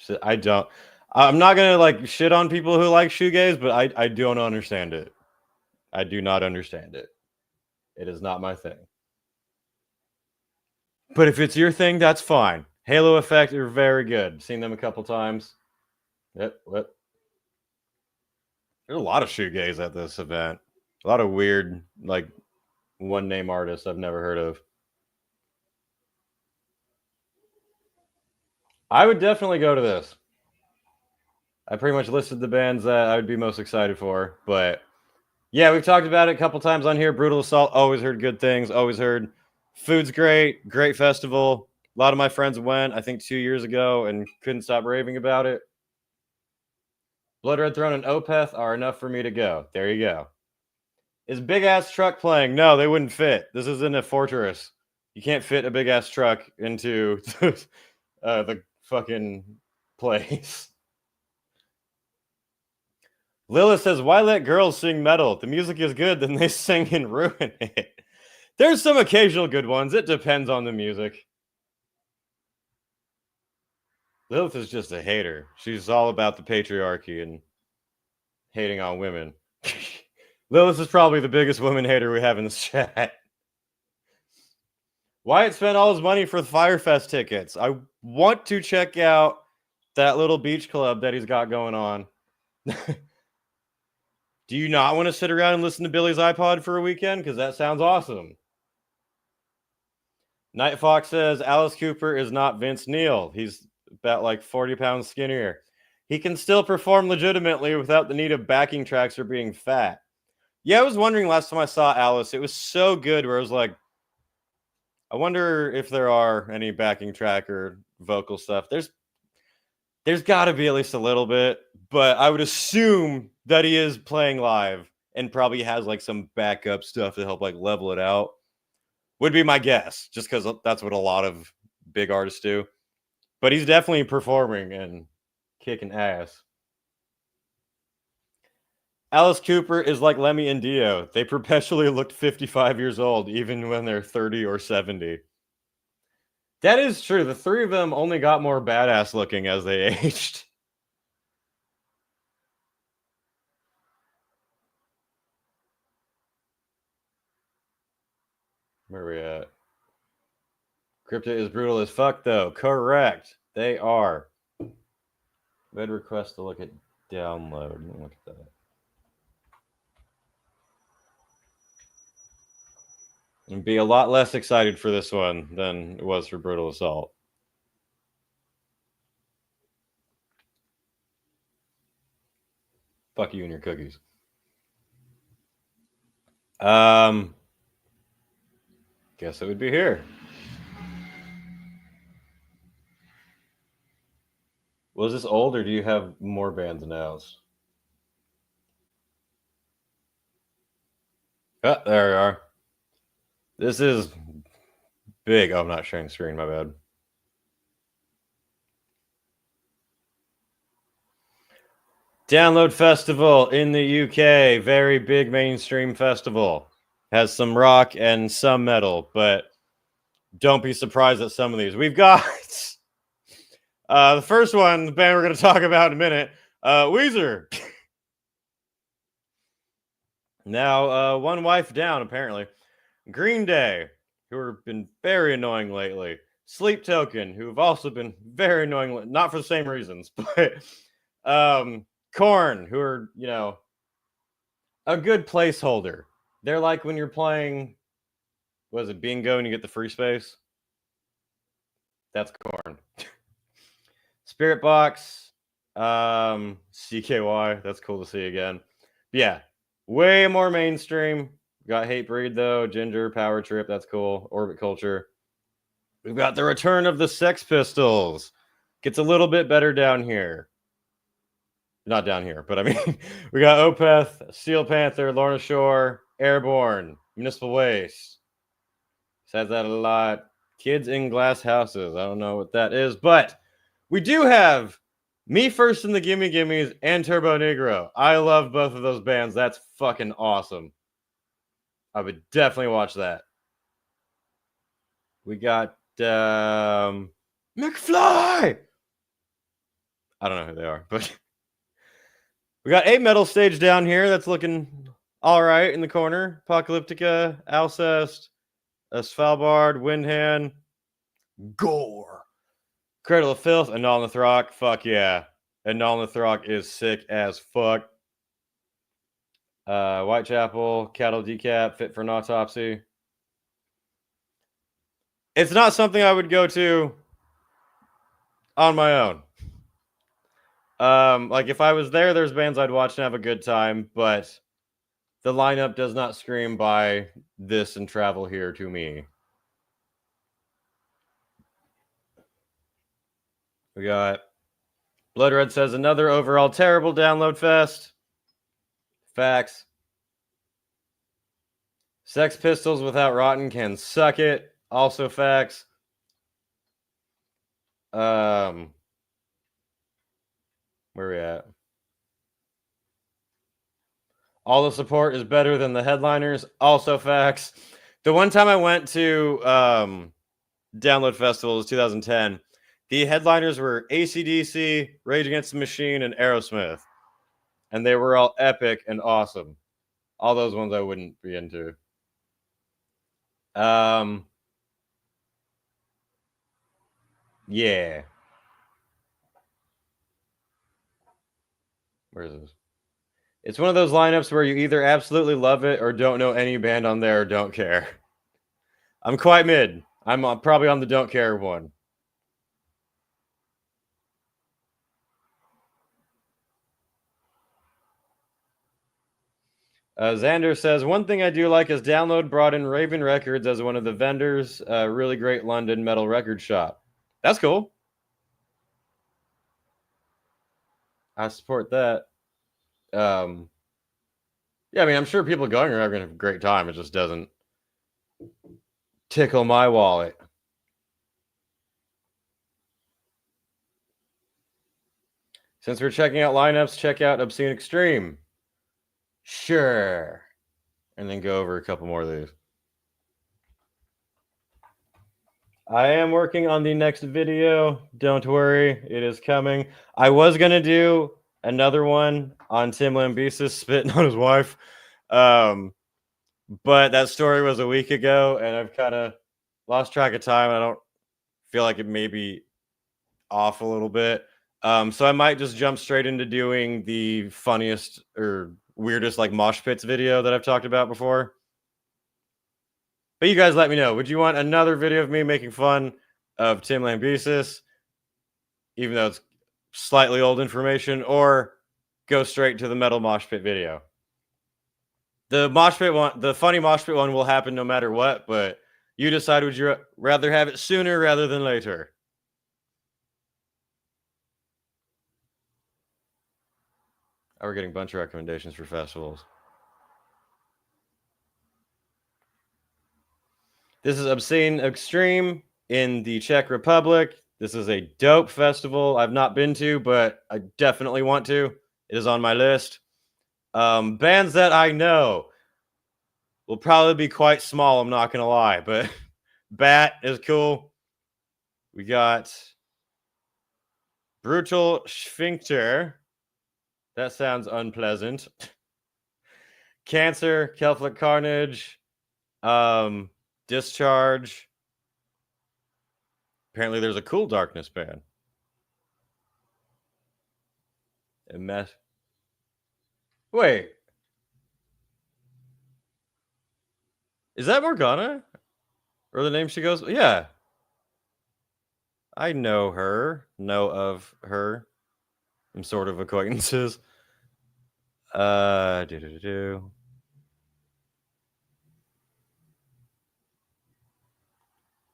I'm not gonna like shit on people who like shoegaze, but I don't understand it. I do not understand it. It is not my thing. But if it's your thing, that's fine. Halo Effect are very good. Seen them a couple times. Yep. There's a lot of shoegaze at this event. A lot of weird, like, one-name artists I've never heard of. I would definitely go to this. I pretty much listed the bands that I would be most excited for. But, yeah, we've talked about it a couple times on here. Brutal Assault, always heard good things. Always heard food's great. Great festival. A lot of my friends went, I think, 2 years ago and couldn't stop raving about it. Blood Red Throne and Opeth are enough for me to go. There you go. Is Big Ass Truck playing? No, they wouldn't fit. This isn't a fortress. You can't fit a big ass truck into the fucking place. Lilith says, why let girls sing metal? If the music is good, then they sing and ruin it. There's some occasional good ones. It depends on the music. Lilith is just a hater. She's all about the patriarchy and hating on women. Lilith is probably the biggest woman hater we have in this chat. Wyatt spent all his money for the Firefest tickets. I want to check out that little beach club that he's got going on. Do you not want to sit around and listen to Billy's iPod for a weekend? Because that sounds awesome. Night Fox says, Alice Cooper is not Vince Neil. He's about like 40 pounds skinnier. He can still perform legitimately without the need of backing tracks or being fat. Yeah, I was wondering last time I saw Alice, it was so good where I was like, I wonder if there are any backing track or vocal stuff. There's got to be at least a little bit, but I would assume that he is playing live and probably has like some backup stuff to help like level it out. Would be my guess, just because that's what a lot of big artists do. But he's definitely performing and kicking ass. Alice Cooper is like Lemmy and Dio. They perpetually looked 55 years old, even when they're 30 or 70. That is true. The three of them only got more badass looking as they aged. Where are we at? Crypta is brutal as fuck, though. Correct. They are. Red request to look at download. Look at that. And be a lot less excited for this one than it was for Brutal Assault. Fuck you and your cookies. Guess it would be here. Was this old, or do you have more bands now? Oh, there we are. This is big. Oh, I'm not sharing the screen. My bad. Download Festival in the UK. Very big mainstream festival. Has some rock and some metal, but don't be surprised at some of these. We've got the first one, the band we're going to talk about in a minute, Weezer. Now, one wife down, apparently. Green Day, who have been very annoying lately. Sleep Token, who have also been very annoying, not for the same reasons, but Korn, who are, a good placeholder. They're like when you're playing, was it bingo and you get the free space? That's Korn. Spirit Box, CKY, that's cool to see again. But yeah, way more mainstream. Got Hatebreed though, Ginger, Power Trip, that's cool. Orbit Culture. We've got the return of the Sex Pistols. Gets a little bit better down here. Not down here, but I mean, we got Opeth, Steel Panther, Lorna Shore, Airborne, Municipal Waste. Says that a lot. Kids in Glass Houses. I don't know what that is, but we do have Me First and the Gimme Gimmes and Turbo Negro. I love both of those bands. That's fucking awesome. I would definitely watch that. We got McFly. I don't know who they are, but we got a metal stage down here that's looking all right in the corner. Apocalyptica, Alcest, Svalbard, Windhand, Gore, Cradle of Filth, and Null Throck. Fuck yeah. And Null Throck is sick as fuck. Whitechapel, Cattle Decap, Fit for an Autopsy. It's not something I would go to on my own. Like if I was there, there's bands I'd watch and have a good time, but the lineup does not scream by this and travel here to me. We got Blood Red says another overall terrible download fest. Facts. Sex Pistols without Rotten can suck it. Also facts. Where we at? All the support is better than the headliners. Also facts. The one time I went to Download Festival was 2010. The headliners were AC/DC, Rage Against the Machine, and Aerosmith. And they were all epic and awesome. All those ones I wouldn't be into. Yeah. Where is this? It's one of those lineups where you either absolutely love it or don't know any band on there or don't care. I'm quite mid. I'm probably on the don't care one. Xander says, one thing I do like is Download brought in Raven Records as one of the vendors. Really great London metal record shop. That's cool. I support that. Yeah, I mean, I'm sure people going are going to have a great time. It just doesn't tickle my wallet. Since we're checking out lineups, check out Obscene Extreme. Sure. And then go over a couple more of these. I am working on the next video. Don't worry, it is coming. I was going to do another one on Tim Lambesis spitting on his wife. But that story was a week ago, and I've kind of lost track of time. I don't feel like it may be off a little bit. So I might just jump straight into doing the funniest or weirdest like mosh pits video that I've talked about before. But you guys let me know. Would you want another video of me making fun of Tim Lambesis, even though it's slightly old information, or go straight to the metal mosh pit video? The mosh pit one, the funny mosh pit one will happen no matter what, but you decide, would you rather have it sooner rather than later? Oh, we're getting a bunch of recommendations for festivals. This is Obscene Extreme in the Czech Republic. This is a dope festival I've not been to, but I definitely want to. It is on my list. Bands that I know will probably be quite small, I'm not going to lie, but Bat is cool. We got Brutal Sphincter. That sounds unpleasant. Cancer, Celtic Carnage, Discharge. Apparently there's a Cool Darkness band. And mess. Wait. Is that Morgana? Or the name she goes? Yeah. I know her. Know of her. I'm sort of acquaintances. Do.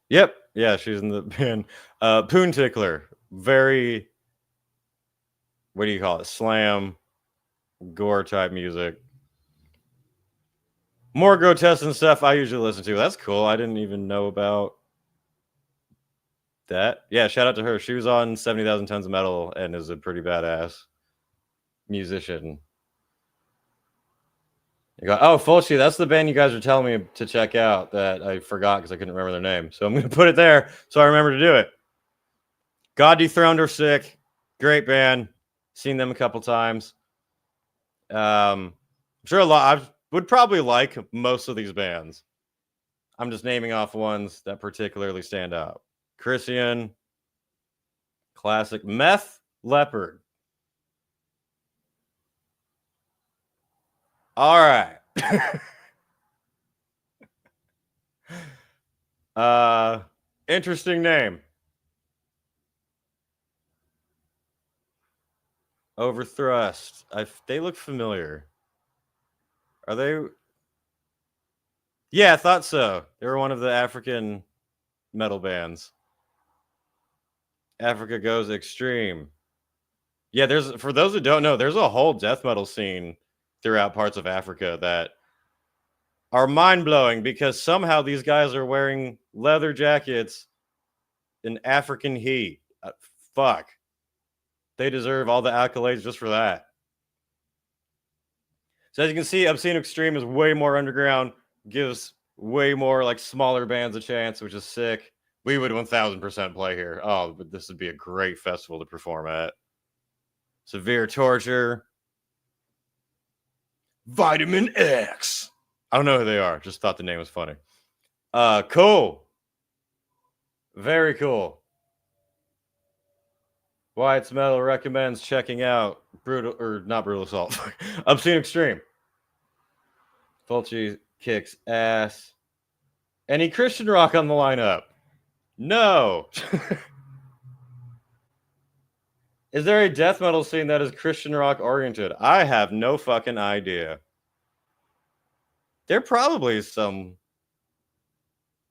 Yep. Yeah, she's in the band. Poon Tickler. Very, what do you call it? Slam, gore type music. More grotesque and stuff I usually listen to. That's cool. I didn't even know about that. Yeah, shout out to her. She was on 70,000 Tons of Metal and is a pretty badass musician. You go, oh, Fulci, that's the band you guys are telling me to check out that I forgot because I couldn't remember their name. So I'm going to put it there so I remember to do it. God Dethroned are sick. Great band. Seen them a couple times. I'm sure a lot. I would probably like most of these bands. I'm just naming off ones that particularly stand out. Christian, classic. Meth Leopard. All right. Interesting name. Overthrust. They look familiar. Are they? Yeah, I thought so. They were one of the African metal bands. Africa Goes Extreme. Yeah, for those who don't know, there's a whole death metal scene throughout parts of Africa that are mind-blowing because somehow these guys are wearing leather jackets in African heat. Fuck. They deserve all the accolades just for that. So as you can see, Obscene Extreme is way more underground, gives way more like smaller bands a chance, which is sick. We would 1000% play here. Oh, but this would be a great festival to perform at. Severe Torture. Vitamin X. I don't know who they are. Just thought the name was funny. Cool. Very cool. Wyatt's Metal recommends checking out not Brutal Assault. Obscene Extreme. Fulci kicks ass. Any Christian rock on the lineup? No. Is there a death metal scene that is Christian rock oriented? I have no fucking idea. There probably is some.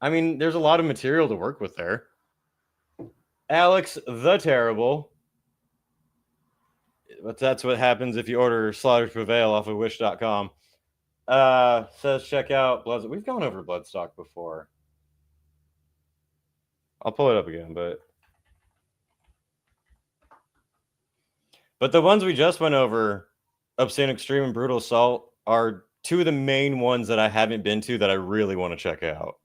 I mean, there's a lot of material to work with there. Alex the Terrible. But that's what happens if you order Slaughters Prevail off of wish.com. Says check out Blood. We've gone over Bloodstock before. I'll pull it up again, but the ones we just went over, Obscene Extreme and Brutal Assault, are two of the main ones that I haven't been to that I really want to check out.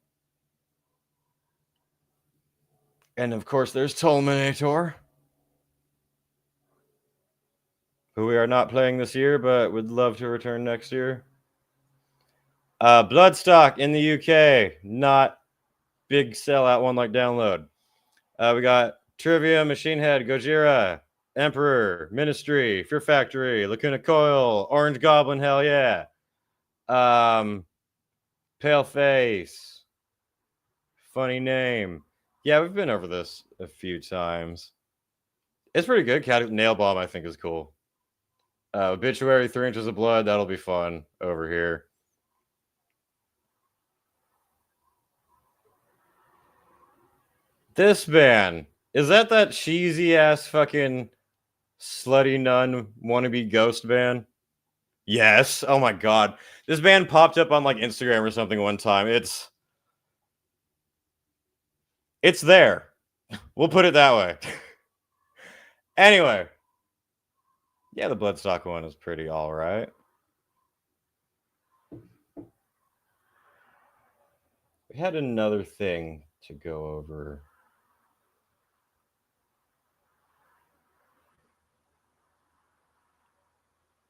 And of course, there's Tolminator, who we are not playing this year, but would love to return next year. Bloodstock in the UK, not big sellout one like Download. We got Trivia, Machine Head, Gojira, Emperor, Ministry, Fear Factory, Lacuna Coil, Orange Goblin, hell yeah. Paleface. Funny name. Yeah, we've been over this a few times. It's pretty good. Nail Bomb, I think, is cool. Obituary, 3 Inches of Blood. That'll be fun over here. This band. Is that cheesy ass fucking slutty nun wannabe ghost band? Yes. Oh my god. This band popped up on like Instagram or something one time. It's there. We'll put it that way. Anyway. Yeah, the Bloodstock one is pretty all right. We had another thing to go over.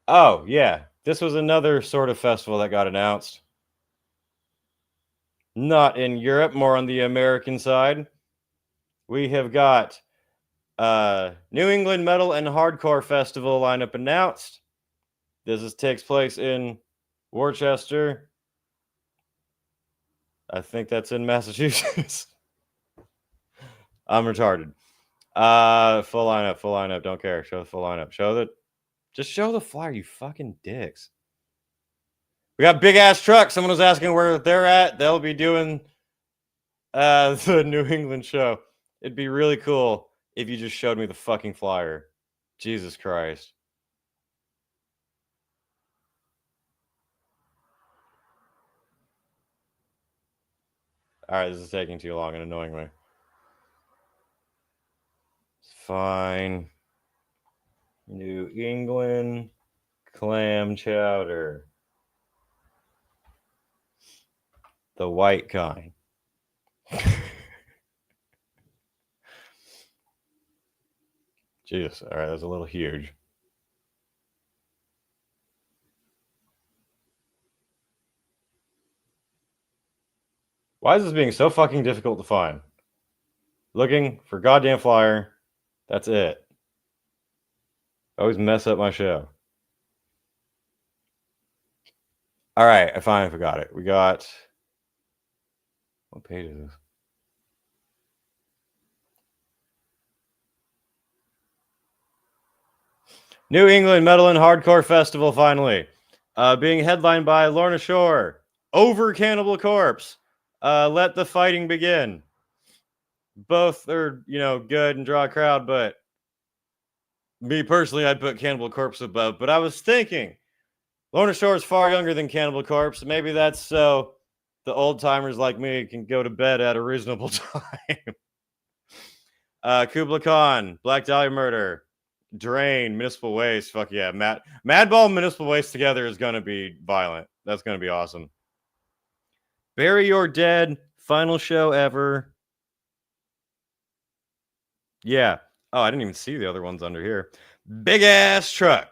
Oh, yeah. This was another sort of festival that got announced. Not in Europe, more on the American side. We have got New England Metal and Hardcore Festival lineup announced. Takes place in Worcester. I think that's in Massachusetts. I'm retarded. Full lineup. Don't care. Show the full lineup. Just show the flyer, you fucking dicks. We got Big Ass Truck. Someone was asking where they're at. They'll be doing the New England show. It'd be really cool if you just showed me the fucking flyer. Jesus Christ. All right, this is taking too long and annoying me. It's fine. New England clam chowder. The white kind. Jesus, all right, that's a little huge. Why is this being so fucking difficult to find? Looking for goddamn flyer. That's it. I always mess up my show. All right, I finally forgot it. We got... What page is this? New England Metal and Hardcore Festival, finally. Being headlined by Lorna Shore. Over Cannibal Corpse. Let the Fighting Begin. Both are, good and draw a crowd, but me personally, I'd put Cannibal Corpse above. But I was thinking, Lorna Shore is far younger than Cannibal Corpse. Maybe that's so the old timers like me can go to bed at a reasonable time. Kubla Khan, Black Dahlia Murder, Drain, Municipal Waste. Fuck yeah. Madball and Municipal Waste together is going to be violent. That's going to be awesome. Bury Your Dead, final show ever. Yeah. Oh, I didn't even see the other ones under here. Big Ass Truck.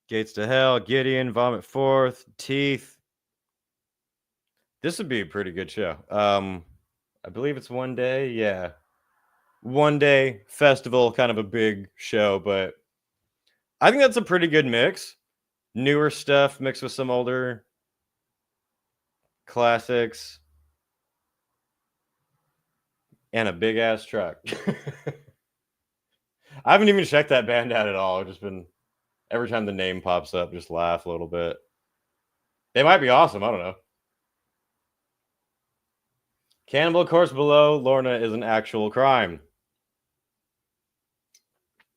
Gates to Hell, Gideon, Vomit Forth, Teeth. This would be a pretty good show. I believe it's one day. Yeah. One day festival, kind of a big show, but I think that's a pretty good mix. Newer stuff mixed with some older classics. And a big ass truck. I haven't even checked that band out at all. I've just been, every time the name pops up, just laugh a little bit. They might be awesome. I don't know. Cannibal Corpse below Lorna is an actual crime.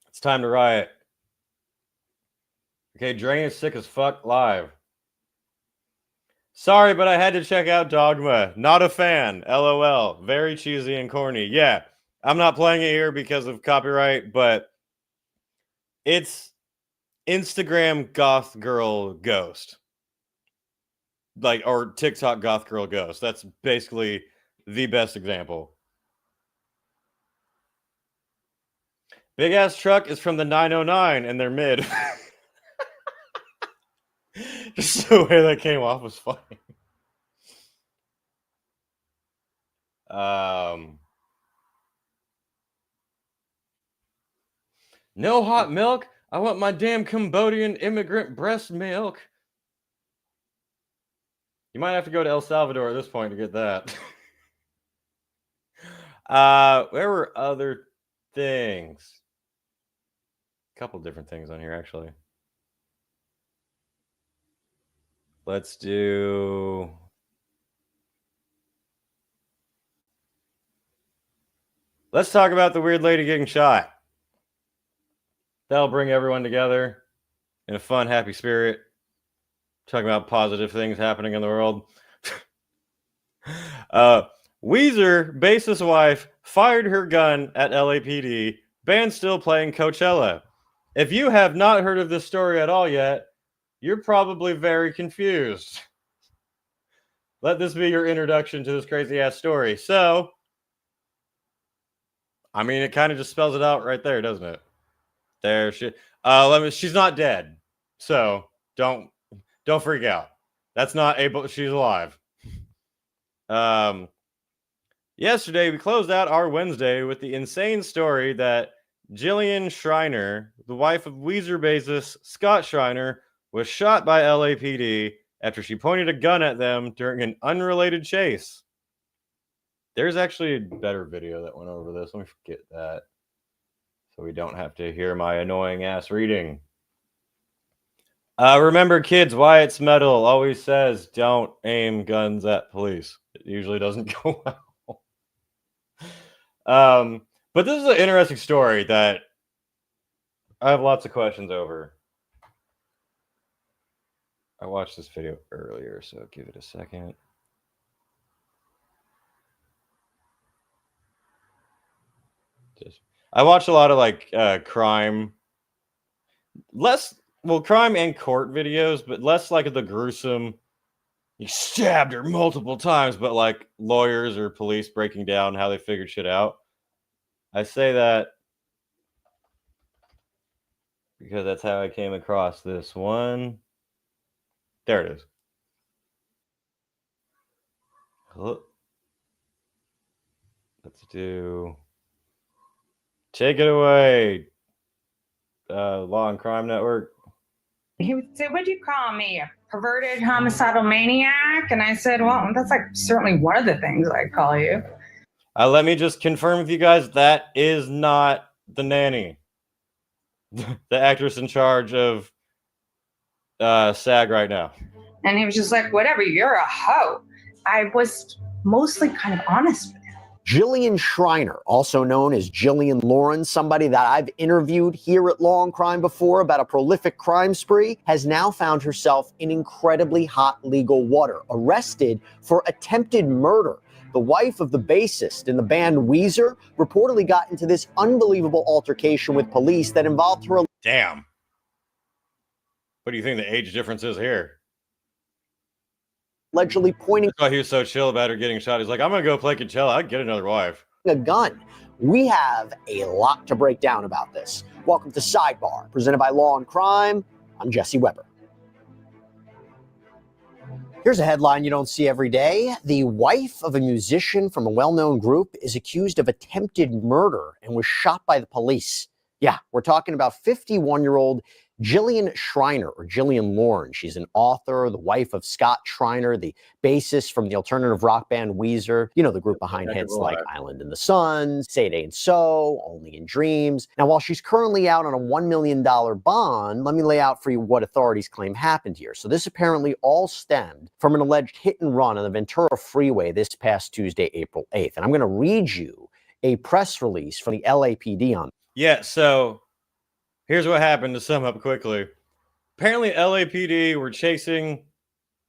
It's time to riot. Okay, Drain is sick as fuck live. Sorry, but I had to check out Dogma. Not a fan. LOL. Very cheesy and corny. Yeah, I'm not playing it here because of copyright, but it's Instagram goth girl ghost. Or TikTok goth girl ghost. That's basically the best example. Big Ass Truck is from the 909 and they're mid. Just the way that came off was funny. No hot milk? I want my damn Cambodian immigrant breast milk. You might have to go to El Salvador at this point to get that. Where were other things? A couple different things on here, actually. Let's talk about the weird lady getting shot. That'll bring everyone together in a fun, happy spirit. Talking about positive things happening in the world. Weezer, bassist wife, fired her gun at LAPD. Band still playing Coachella. If you have not heard of this story at all yet, you're probably very confused. Let this be your introduction to this crazy-ass story. So, I mean, it kind of just spells it out right there, doesn't it? There, she's not dead. So don't freak out. That's not able. She's alive. Yesterday we closed out our Wednesday with the insane story that Jillian Schreiner, the wife of Weezer bassist Scott Schreiner, was shot by LAPD after she pointed a gun at them during an unrelated chase. There's actually a better video that went over this. Let me get that so we don't have to hear my annoying ass reading. Remember, kids, Wyatt's Metal always says don't aim guns at police. It usually doesn't go well. But this is an interesting story that I have lots of questions over. I watched this video earlier, so give it a second. I watch a lot of like crime and court videos, but less like the gruesome, he stabbed her multiple times, but like lawyers or police breaking down how they figured shit out. I say that because that's how I came across this one. There it is. Let's do. Take it away, Law and Crime Network. He would say, "What'd you call me? A perverted homicidal maniac?" And I said, "Well, that's like certainly one of the things I'd call you." Let me just confirm with you guys, that is not the nanny. The actress in charge of SAG right now. And he was just like, "Whatever, you're a hoe." I was mostly kind of honest with him. Jillian Schreiner, also known as Jillian Lauren, somebody that I've interviewed here at Law and Crime before about a prolific crime spree, has now found herself in incredibly hot legal water, arrested for attempted murder. The wife of the bassist in the band Weezer reportedly got into this unbelievable altercation with police that involved her. Damn. What do you think the age difference is here? Allegedly pointing. That's why he was so chill about her getting shot. He's like, I'm going to go play Coachella. I'd get another wife. A gun. We have a lot to break down about this. Welcome to Sidebar, presented by Law and Crime. I'm Jesse Weber. Here's a headline you don't see every day. The wife of a musician from a well-known group is accused of attempted murder and was shot by the police. Yeah, we're talking about 51-year-old Jillian Schreiner, or Jillian Lauren. She's an author, the wife of Scott Schreiner, the bassist from the alternative rock band Weezer. You know, the group behind hits like Island in the Sun, Say It Ain't So, Only in Dreams. Now, while she's currently out on a $1 million bond, let me lay out for you what authorities claim happened here. So this apparently all stemmed from an alleged hit and run on the Ventura Freeway this past Tuesday, April 8th. And I'm going to read you a press release from the LAPD on. Yeah, so here's what happened to sum up quickly. Apparently, LAPD were chasing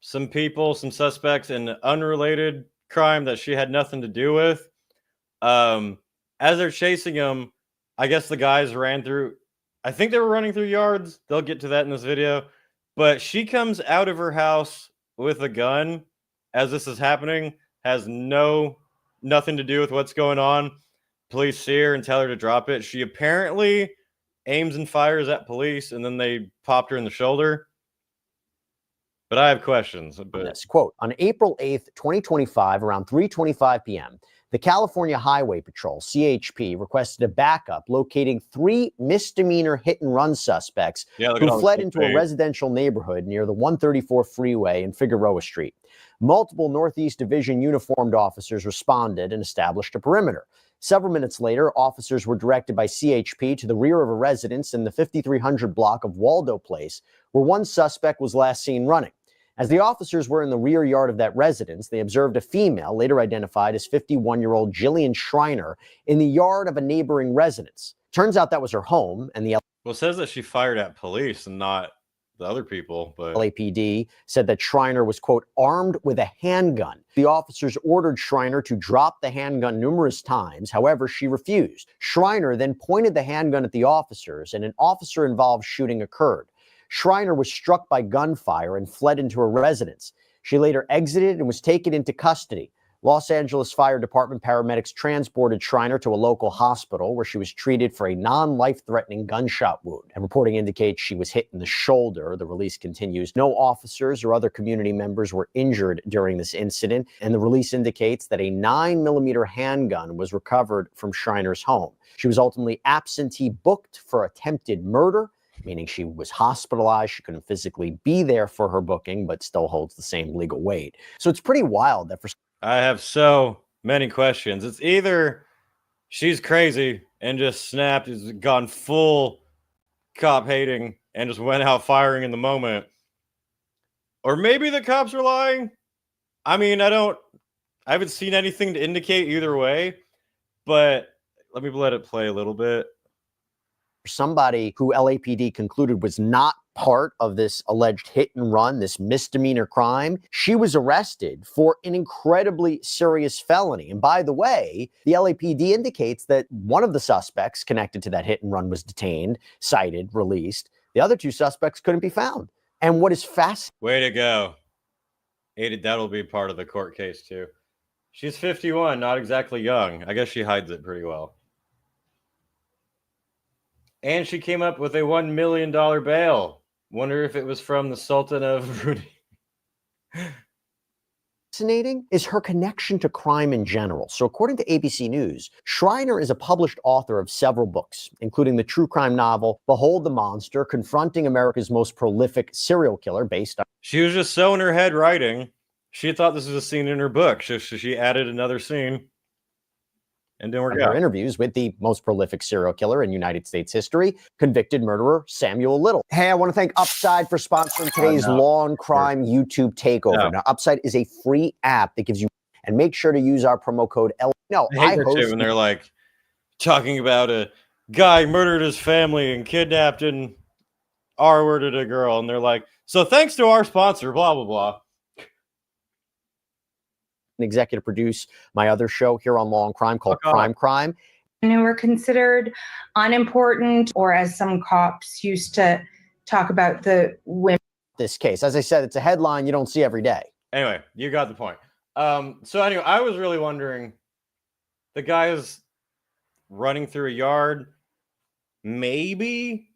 some people, some suspects in an unrelated crime that she had nothing to do with. As they're chasing them, I guess the guys ran through, I think they were running through yards. They'll get to that in this video. But she comes out of her house with a gun as this is happening, has nothing to do with what's going on. Police see her and tell her to drop it. She apparently aims and fires at police, and then they popped her in the shoulder. But I have questions. This quote, on April 8th, 2025, around 3:25 p.m., the California Highway Patrol, CHP, requested a backup locating 3 misdemeanor hit-and-run suspects who fled into a residential neighborhood near the 134 freeway and Figueroa Street. Multiple Northeast Division uniformed officers responded and established a perimeter. Several minutes later, officers were directed by CHP to the rear of a residence in the 5300 block of Waldo Place, where one suspect was last seen running. As the officers were in the rear yard of that residence, they observed a female, later identified as 51-year-old Jillian Schreiner, in the yard of a neighboring residence. Turns out that was her home, and the Well, it says that she fired at police and not the other people, but LAPD said that Schreiner was, quote, armed with a handgun. The officers ordered Schreiner to drop the handgun numerous times. However, she refused. Schreiner then pointed the handgun at the officers, and an officer-involved shooting occurred. Schreiner was struck by gunfire and fled into her residence. She later exited and was taken into custody. Los Angeles Fire Department paramedics transported Schreiner to a local hospital where she was treated for a non-life-threatening gunshot wound. And reporting indicates she was hit in the shoulder. The release continues. No officers or other community members were injured during this incident. And the release indicates that a 9mm handgun was recovered from Schreiner's home. She was ultimately absentee booked for attempted murder, meaning she was hospitalized. She couldn't physically be there for her booking, but still holds the same legal weight. So it's pretty wild that for... I have so many questions. It's either she's crazy and just snapped, has gone full cop hating and just went out firing in the moment. Or maybe the cops are lying. I mean, I haven't seen anything to indicate either way, but let me let it play a little bit. Somebody who LAPD concluded was not part of this alleged hit and run, this misdemeanor crime, she was arrested for an incredibly serious felony. And by the way, the LAPD indicates that one of the suspects connected to that hit and run was detained, cited, released. The other two suspects couldn't be found. And what is fascinating... Way to go. That'll be part of the court case too. She's 51, not exactly young. I guess she hides it pretty well. And she came up with a $1 million bail. Wonder if it was from the Sultan of Brunei. Fascinating is her connection to crime in general. So according to ABC News, Schreiner is a published author of several books, including the true crime novel Behold the Monster, confronting America's most prolific serial killer based on... She was just so in her head writing. She thought this was a scene in her book. So she added another scene. And then we're her interviews with the most prolific serial killer in United States history, convicted murderer Samuel Little. Hey, I want to thank Upside for sponsoring today's Law and Crime YouTube takeover. Now, Upside is a free app that gives you, and make sure to use our promo code L. No, I hate that shit when they're like talking about a guy murdered his family and kidnapped and R-worded a girl, and they're like, so thanks to our sponsor, blah blah blah. Executive produce my other show here on Law and Crime called Crime. And who were considered unimportant, or as some cops used to talk about the women. This case, as I said, it's a headline you don't see every day. Anyway, you got the point. So anyway, I was really wondering, the guy is running through a yard. Maybe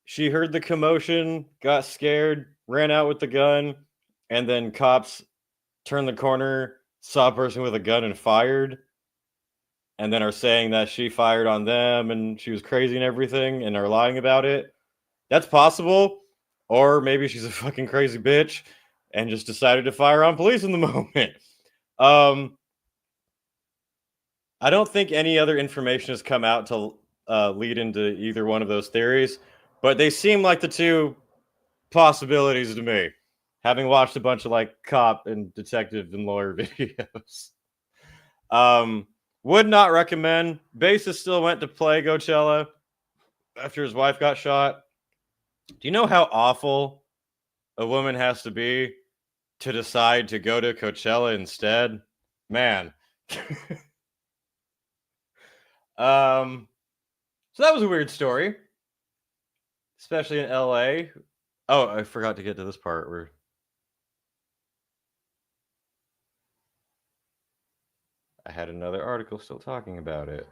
she heard the commotion, got scared, ran out with the gun, and then cops turned the corner, saw a person with a gun and fired, and then are saying that she fired on them and she was crazy and everything and are lying about it. That's possible. Or maybe she's a fucking crazy bitch and just decided to fire on police in the moment. I don't think any other information has come out to lead into either one of those theories, but they seem like the two possibilities to me, having watched a bunch of like cop and detective and lawyer videos. Would not recommend. Bassist still went to play Coachella after his wife got shot. Do you know how awful a woman has to be to decide to go to Coachella instead? Man. So that was a weird story, especially in LA. Oh, I forgot to get to this part where I had another article still talking about it.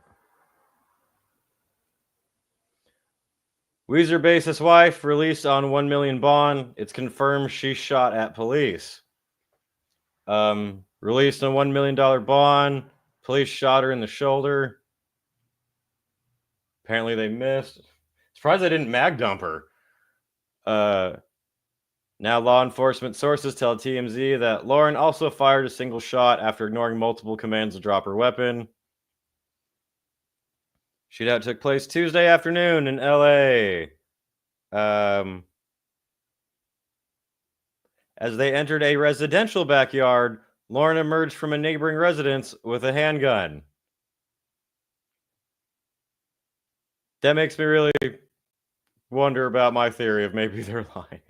Weezer bassist wife released on $1 million bond. It's confirmed she shot at police. Released on $1 million bond. Police shot her in the shoulder. Apparently they missed. Surprised they didn't mag dump her. Now law enforcement sources tell TMZ that Lauren also fired a single shot after ignoring multiple commands to drop her weapon. Shootout took place Tuesday afternoon in LA. As they entered a residential backyard, Lauren emerged from a neighboring residence with a handgun. That makes me really wonder about my theory of maybe they're lying.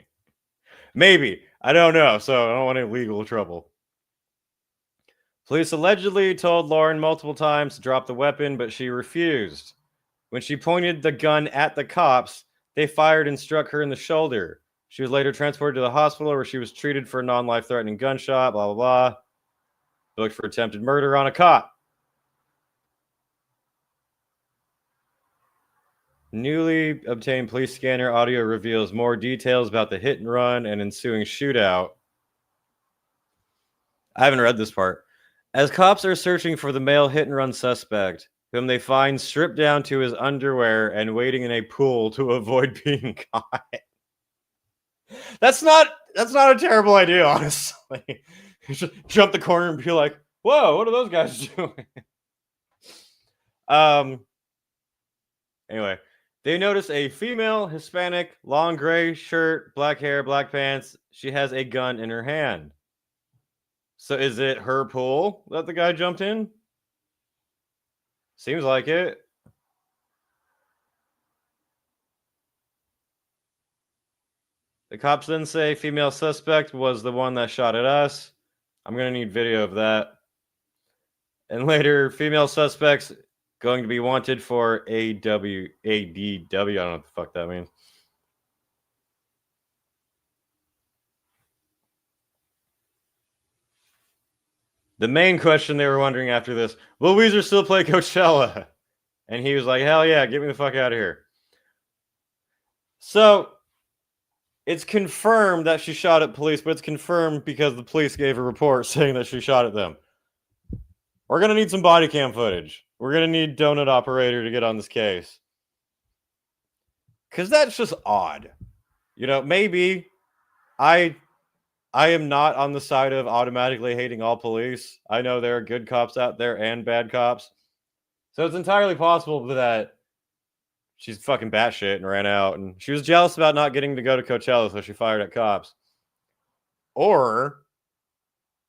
Maybe. I don't know, so I don't want any legal trouble. Police allegedly told Lauren multiple times to drop the weapon, but she refused. When she pointed the gun at the cops, they fired and struck her in the shoulder. She was later transported to the hospital where she was treated for a non-life-threatening gunshot, blah, blah, blah. booked for attempted murder on a cop. Newly obtained police scanner audio reveals more details about the hit and run and ensuing shootout. I haven't read this part. As cops are searching for the male hit and run suspect, whom they find stripped down to his underwear and waiting in a pool to avoid being caught. That's not a terrible idea, honestly. Just jump the corner and be like, "Whoa, what are those guys doing?" Anyway, they notice a female, Hispanic, long gray shirt, black hair, black pants. She has a gun in her hand. So is it her pool that the guy jumped in? Seems like it. The cops then say female suspect was the one that shot at us. I'm going to need video of that. And later, female suspects going to be wanted for ADW. I don't know what the fuck that means. The main question they were wondering after this, will Weezer still play Coachella? And he was like, hell yeah, get me the fuck out of here. So, it's confirmed that she shot at police, but it's confirmed because the police gave a report saying that she shot at them. We're going to need some body cam footage. We're going to need Donut Operator to get on this case. Because that's just odd. You know, maybe I am not on the side of automatically hating all police. I know there are good cops out there and bad cops. So it's entirely possible that she's fucking batshit and ran out. And she was jealous about not getting to go to Coachella, so she fired at cops. Or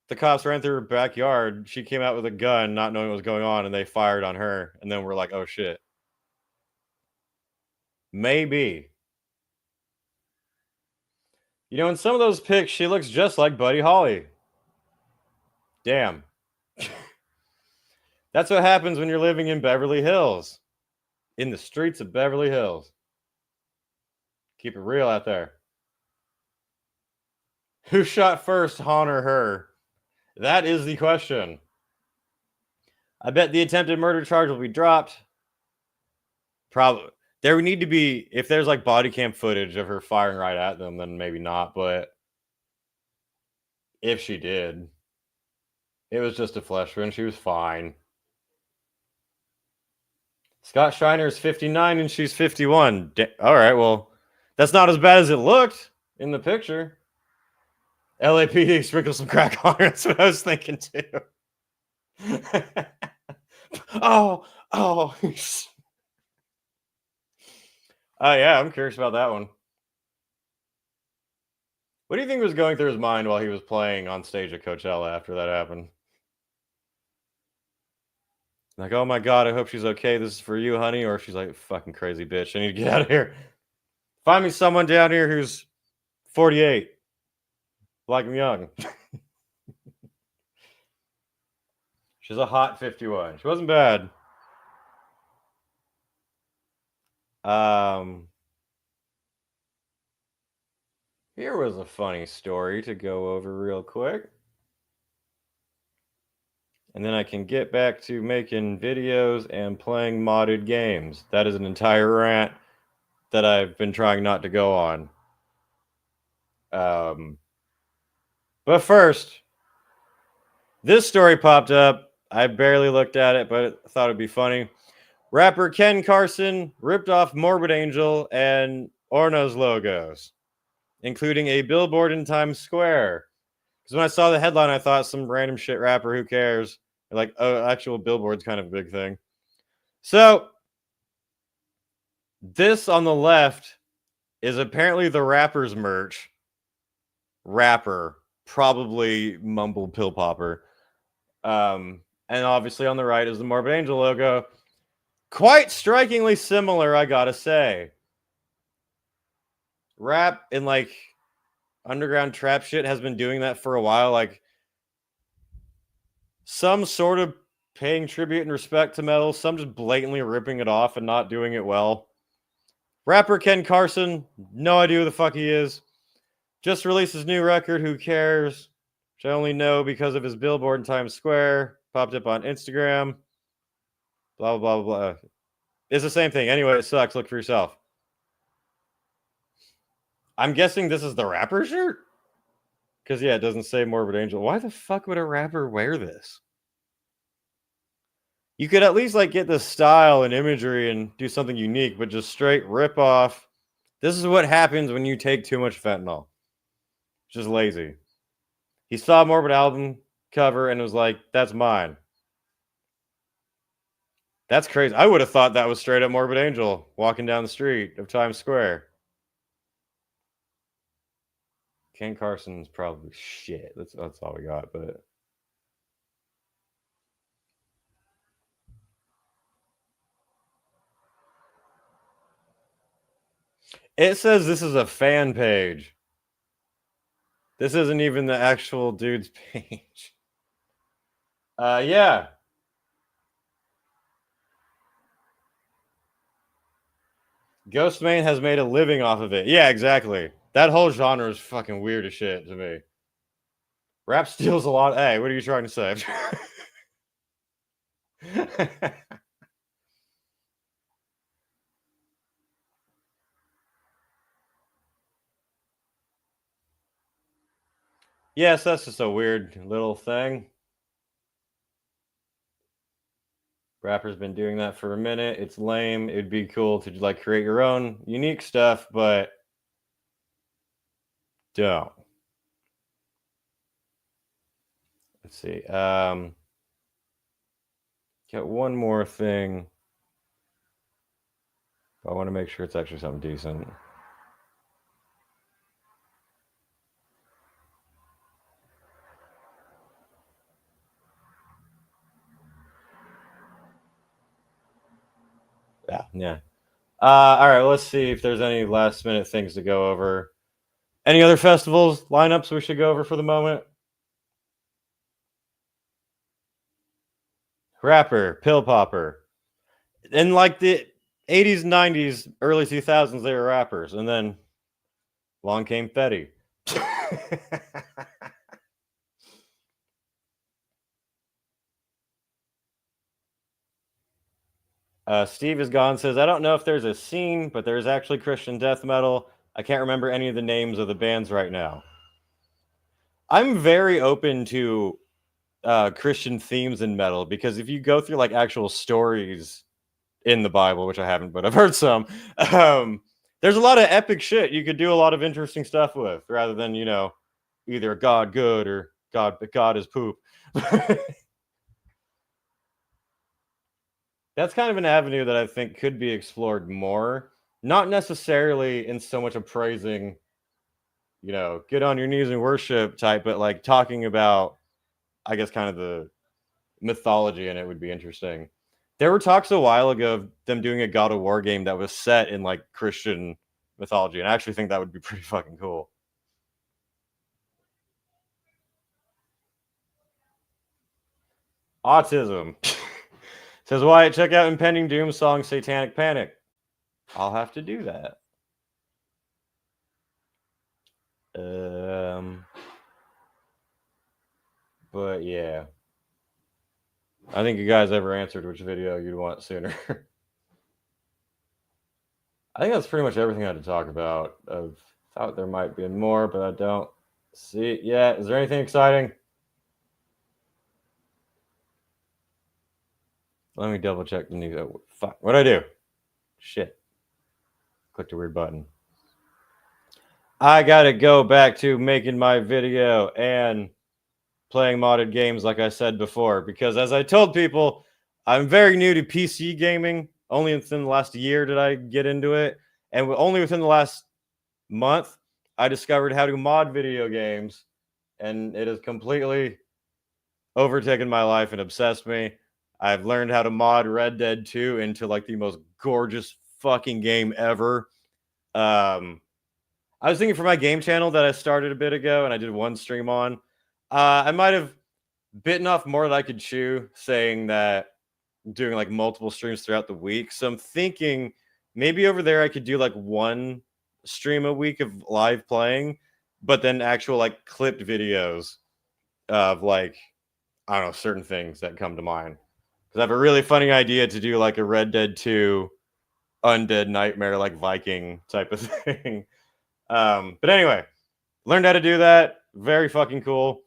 the cops ran through her backyard. She came out with a gun, not knowing what was going on, and they fired on her. And then we're like, oh shit. Maybe. You know, in some of those pics, she looks just like Buddy Holly. Damn. That's what happens when you're living in Beverly Hills. In the streets of Beverly Hills. Keep it real out there. Who shot first, Han or her? That is the question. I bet the attempted murder charge will be dropped. Probably. There would need to be, if there's like body cam footage of her firing right at them, then maybe not. But if she did, it was just a flesh wound. She was fine. Scott Schreiner is 59 and she's 51. All right, well, that's not as bad as it looked in the picture. LAPD sprinkle some crack on her. That's what I was thinking too. Oh. Yeah, I'm curious about that one. What do you think was going through his mind while he was playing on stage at Coachella after that happened? Like, oh my God, I hope she's okay. This is for you, honey. Or she's like, fucking crazy bitch. I need to get out of here. Find me someone down here who's 48. Like I'm young. She's a hot 51. She wasn't bad. Here was a funny story to go over real quick. And then I can get back to making videos and playing modded games. That is an entire rant that I've been trying not to go on. But first, this story popped up. I barely looked at it, but I thought it'd be funny. Rapper Ken Carson ripped off Morbid Angel and Orno's logos, including a billboard in Times Square. Because when I saw the headline, I thought some random shit rapper, who cares? Like, oh, actual billboard's kind of a big thing. So, this on the left is apparently the rapper's merch. Rapper, probably Mumble Pill Popper. And obviously on the right is the Morbid Angel logo. Quite strikingly similar, I gotta say. Rap and like underground trap shit has been doing that for a while. Like some sort of paying tribute and respect to metal, some just blatantly ripping it off and not doing it well. Rapper Ken Carson, no idea who the fuck he is. Just released his new record, Who Cares? which I only know because of his billboard in Times Square. Popped up on Instagram. Blah, blah, blah, blah. It's the same thing. Anyway, it sucks. Look for yourself. I'm guessing this is the rapper shirt? Because, yeah, it doesn't say Morbid Angel. Why the fuck would a rapper wear this? You could at least, like, get the style and imagery and do something unique, but just straight rip off. This is what happens when you take too much fentanyl. It's just lazy. He saw a Morbid album cover and was like, that's mine. That's crazy. I would have thought that was straight up Morbid Angel walking down the street of Times Square. Ken Carson's probably shit. That's all we got, but it says this is a fan page. This isn't even the actual dude's page. Yeah. Ghostman has made a living off of it. Yeah, exactly. That whole genre is fucking weird as shit to me. Rap steals a lot. Hey, what are you trying to say? Yes, that's just a weird little thing. Rapper's been doing that for a minute. It's lame. It'd be cool to like create your own unique stuff, but don't. Let's see. Got one more thing. I want to make sure it's actually something decent. Yeah. All right, let's see if there's any last minute things to go over. Any other festivals, lineups we should go over for the moment? Rapper, Pill Popper. In like the 80s, 90s, early 2000s, they were rappers. And then along came Fetty. Steve is gone, says, I don't know if there's a scene, but there's actually Christian death metal. I can't remember any of the names of the bands right now. I'm very open to Christian themes in metal, because if you go through like actual stories in the Bible, which I haven't, but I've heard some, there's a lot of epic shit you could do a lot of interesting stuff with, rather than, you know, either God good or God is poop. That's kind of an avenue that I think could be explored more. Not necessarily in so much of praising, you know, get on your knees and worship type, but like talking about, I guess, kind of the mythology in it would be interesting. There were talks a while ago of them doing a God of War game that was set in like Christian mythology, and I actually think that would be pretty fucking cool. Autism. Says Wyatt, check out Impending Doom song Satanic Panic. I'll have to do that. But yeah. I think you guys ever answered which video you'd want sooner. I think that's pretty much everything I had to talk about. I thought there might be more, but I don't see it yet. Is there anything exciting? Let me double check the news. Oh, fuck. What'd I do? Shit. Clicked a weird button. I gotta go back to making my video and playing modded games like I said before, because as I told people, I'm very new to PC gaming. Only within the last year did I get into it, and only within the last month I discovered how to mod video games, and it has completely overtaken my life and obsessed me. I've learned how to mod Red Dead 2 into like the most gorgeous fucking game ever. I was thinking for my game channel that I started a bit ago and I did one stream on, I might have bitten off more than I could chew, saying that doing like multiple streams throughout the week. So I'm thinking maybe over there I could do like one stream a week of live playing, but then actual like clipped videos of like, I don't know, certain things that come to mind. Because I have a really funny idea to do like a Red Dead 2 Undead Nightmare, like Viking type of thing. But anyway, learned how to do that. Very fucking cool.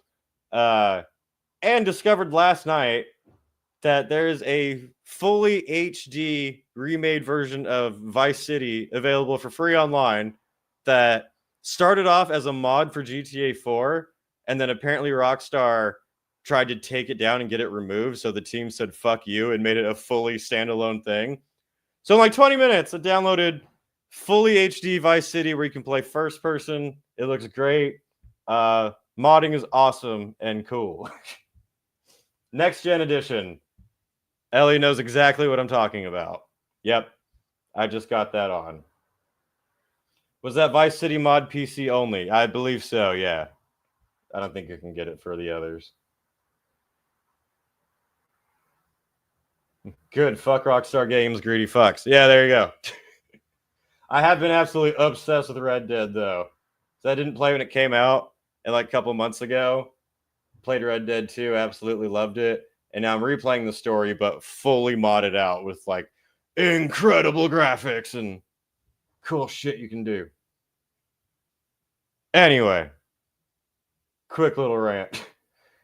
And discovered last night that there is a fully HD remade version of Vice City available for free online that started off as a mod for GTA 4, and then apparently Rockstar tried to take it down and get it removed, so the team said fuck you and made it a fully standalone thing. So in like 20 minutes, I downloaded fully HD Vice City where you can play first person. It looks great. Modding is awesome and cool. Next Gen Edition. Ellie knows exactly what I'm talking about. Yep, I just got that on. Was that Vice City mod PC only? I believe so, yeah. I don't think you can get it for the others. Good, fuck Rockstar Games, greedy fucks. Yeah, there you go. I have been absolutely obsessed with Red Dead, though. So I didn't play when it came out, and like a couple months ago. Played Red Dead 2, absolutely loved it. And now I'm replaying the story, but fully modded out with like incredible graphics and cool shit you can do. Anyway, quick little rant.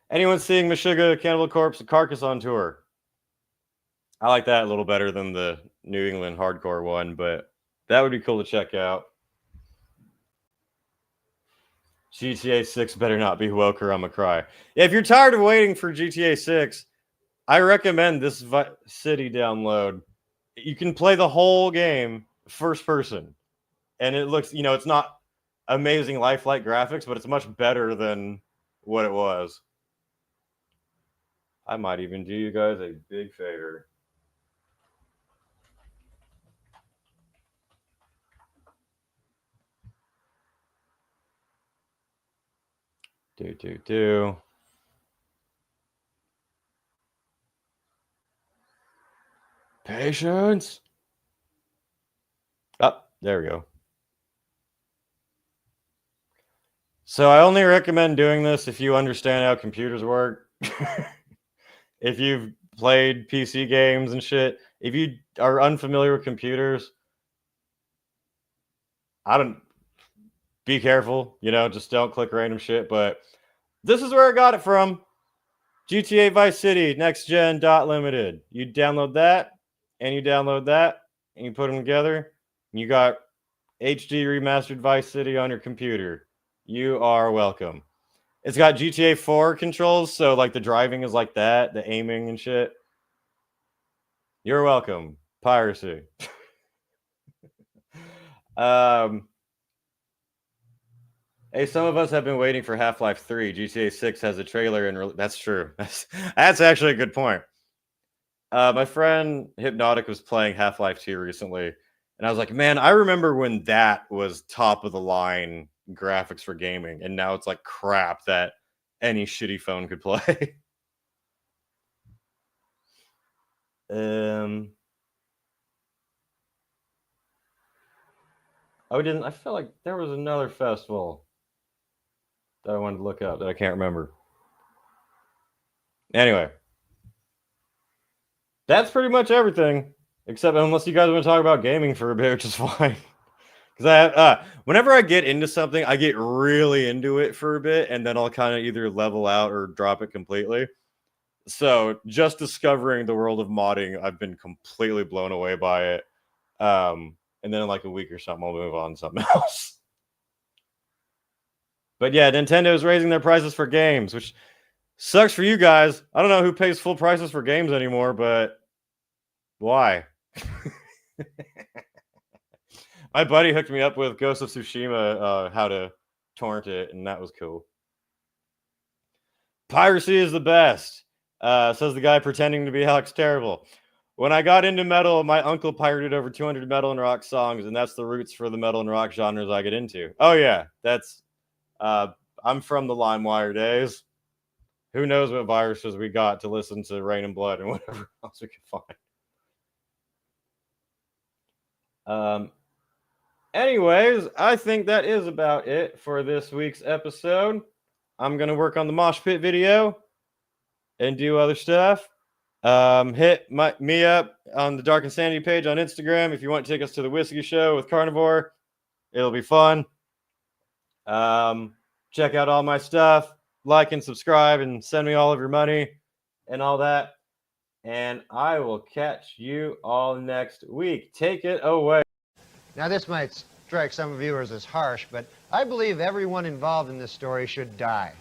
Anyone seeing Meshuggah, Cannibal Corpse, and Carcass on tour? I like that a little better than the New England hardcore one, but that would be cool to check out. GTA 6 better not be woke or I'm gonna cry. Yeah, if you're tired of waiting for GTA 6, I recommend this City download. You can play the whole game first person, and it looks, it's not amazing lifelike graphics, but it's much better than what it was. I might even do you guys a big favor. Do. Patience. Oh, there we go. So I only recommend doing this if you understand how computers work. If you've played PC games and shit, if you are unfamiliar with computers, be careful, just don't click random shit. But this is where I got it from. GTA Vice City, Next Gen .limited. You download that, and you download that, and you put them together, and you got HD remastered Vice City on your computer. You are welcome. It's got GTA 4 controls, so like the driving is like that, the aiming and shit. You're welcome. Piracy. Hey, some of us have been waiting for Half-Life 3. GTA 6 has a trailer, and that's true. That's actually a good point. My friend Hypnotic was playing Half-Life 2 recently, and I was like, man, I remember when that was top of the line graphics for gaming, and now it's like crap that any shitty phone could play. I felt like there was another festival that I wanted to look up that I can't remember. Anyway, that's pretty much everything, except unless you guys want to talk about gaming for a bit, which is fine. Because whenever I get into something, I get really into it for a bit, and then I'll kind of either level out or drop it completely. So just discovering the world of modding, I've been completely blown away by it. And then in like a week or something, I'll move on to something else. But yeah, Nintendo is raising their prices for games, which sucks for you guys. I don't know who pays full prices for games anymore, but why? My buddy hooked me up with Ghost of Tsushima, how to torrent it, and that was cool. Piracy is the best, says the guy pretending to be Alex Terrible. When I got into metal, my uncle pirated over 200 metal and rock songs, and that's the roots for the metal and rock genres I get into. Oh yeah, that's I'm from the LimeWire days. Who knows what viruses we got to listen to Rain and Blood and whatever else we could find. Anyways, I think that is about it for this week's episode. I'm going to work on the mosh pit video and do other stuff. Hit me up on the Dark Insanity page on Instagram if you want to take us to the whiskey show with Carnivore. It'll be fun. Check out all my stuff. Like and subscribe and send me all of your money and all that. And I will catch you all next week. Take it away. Now, this might strike some viewers as harsh, but I believe everyone involved in this story should die.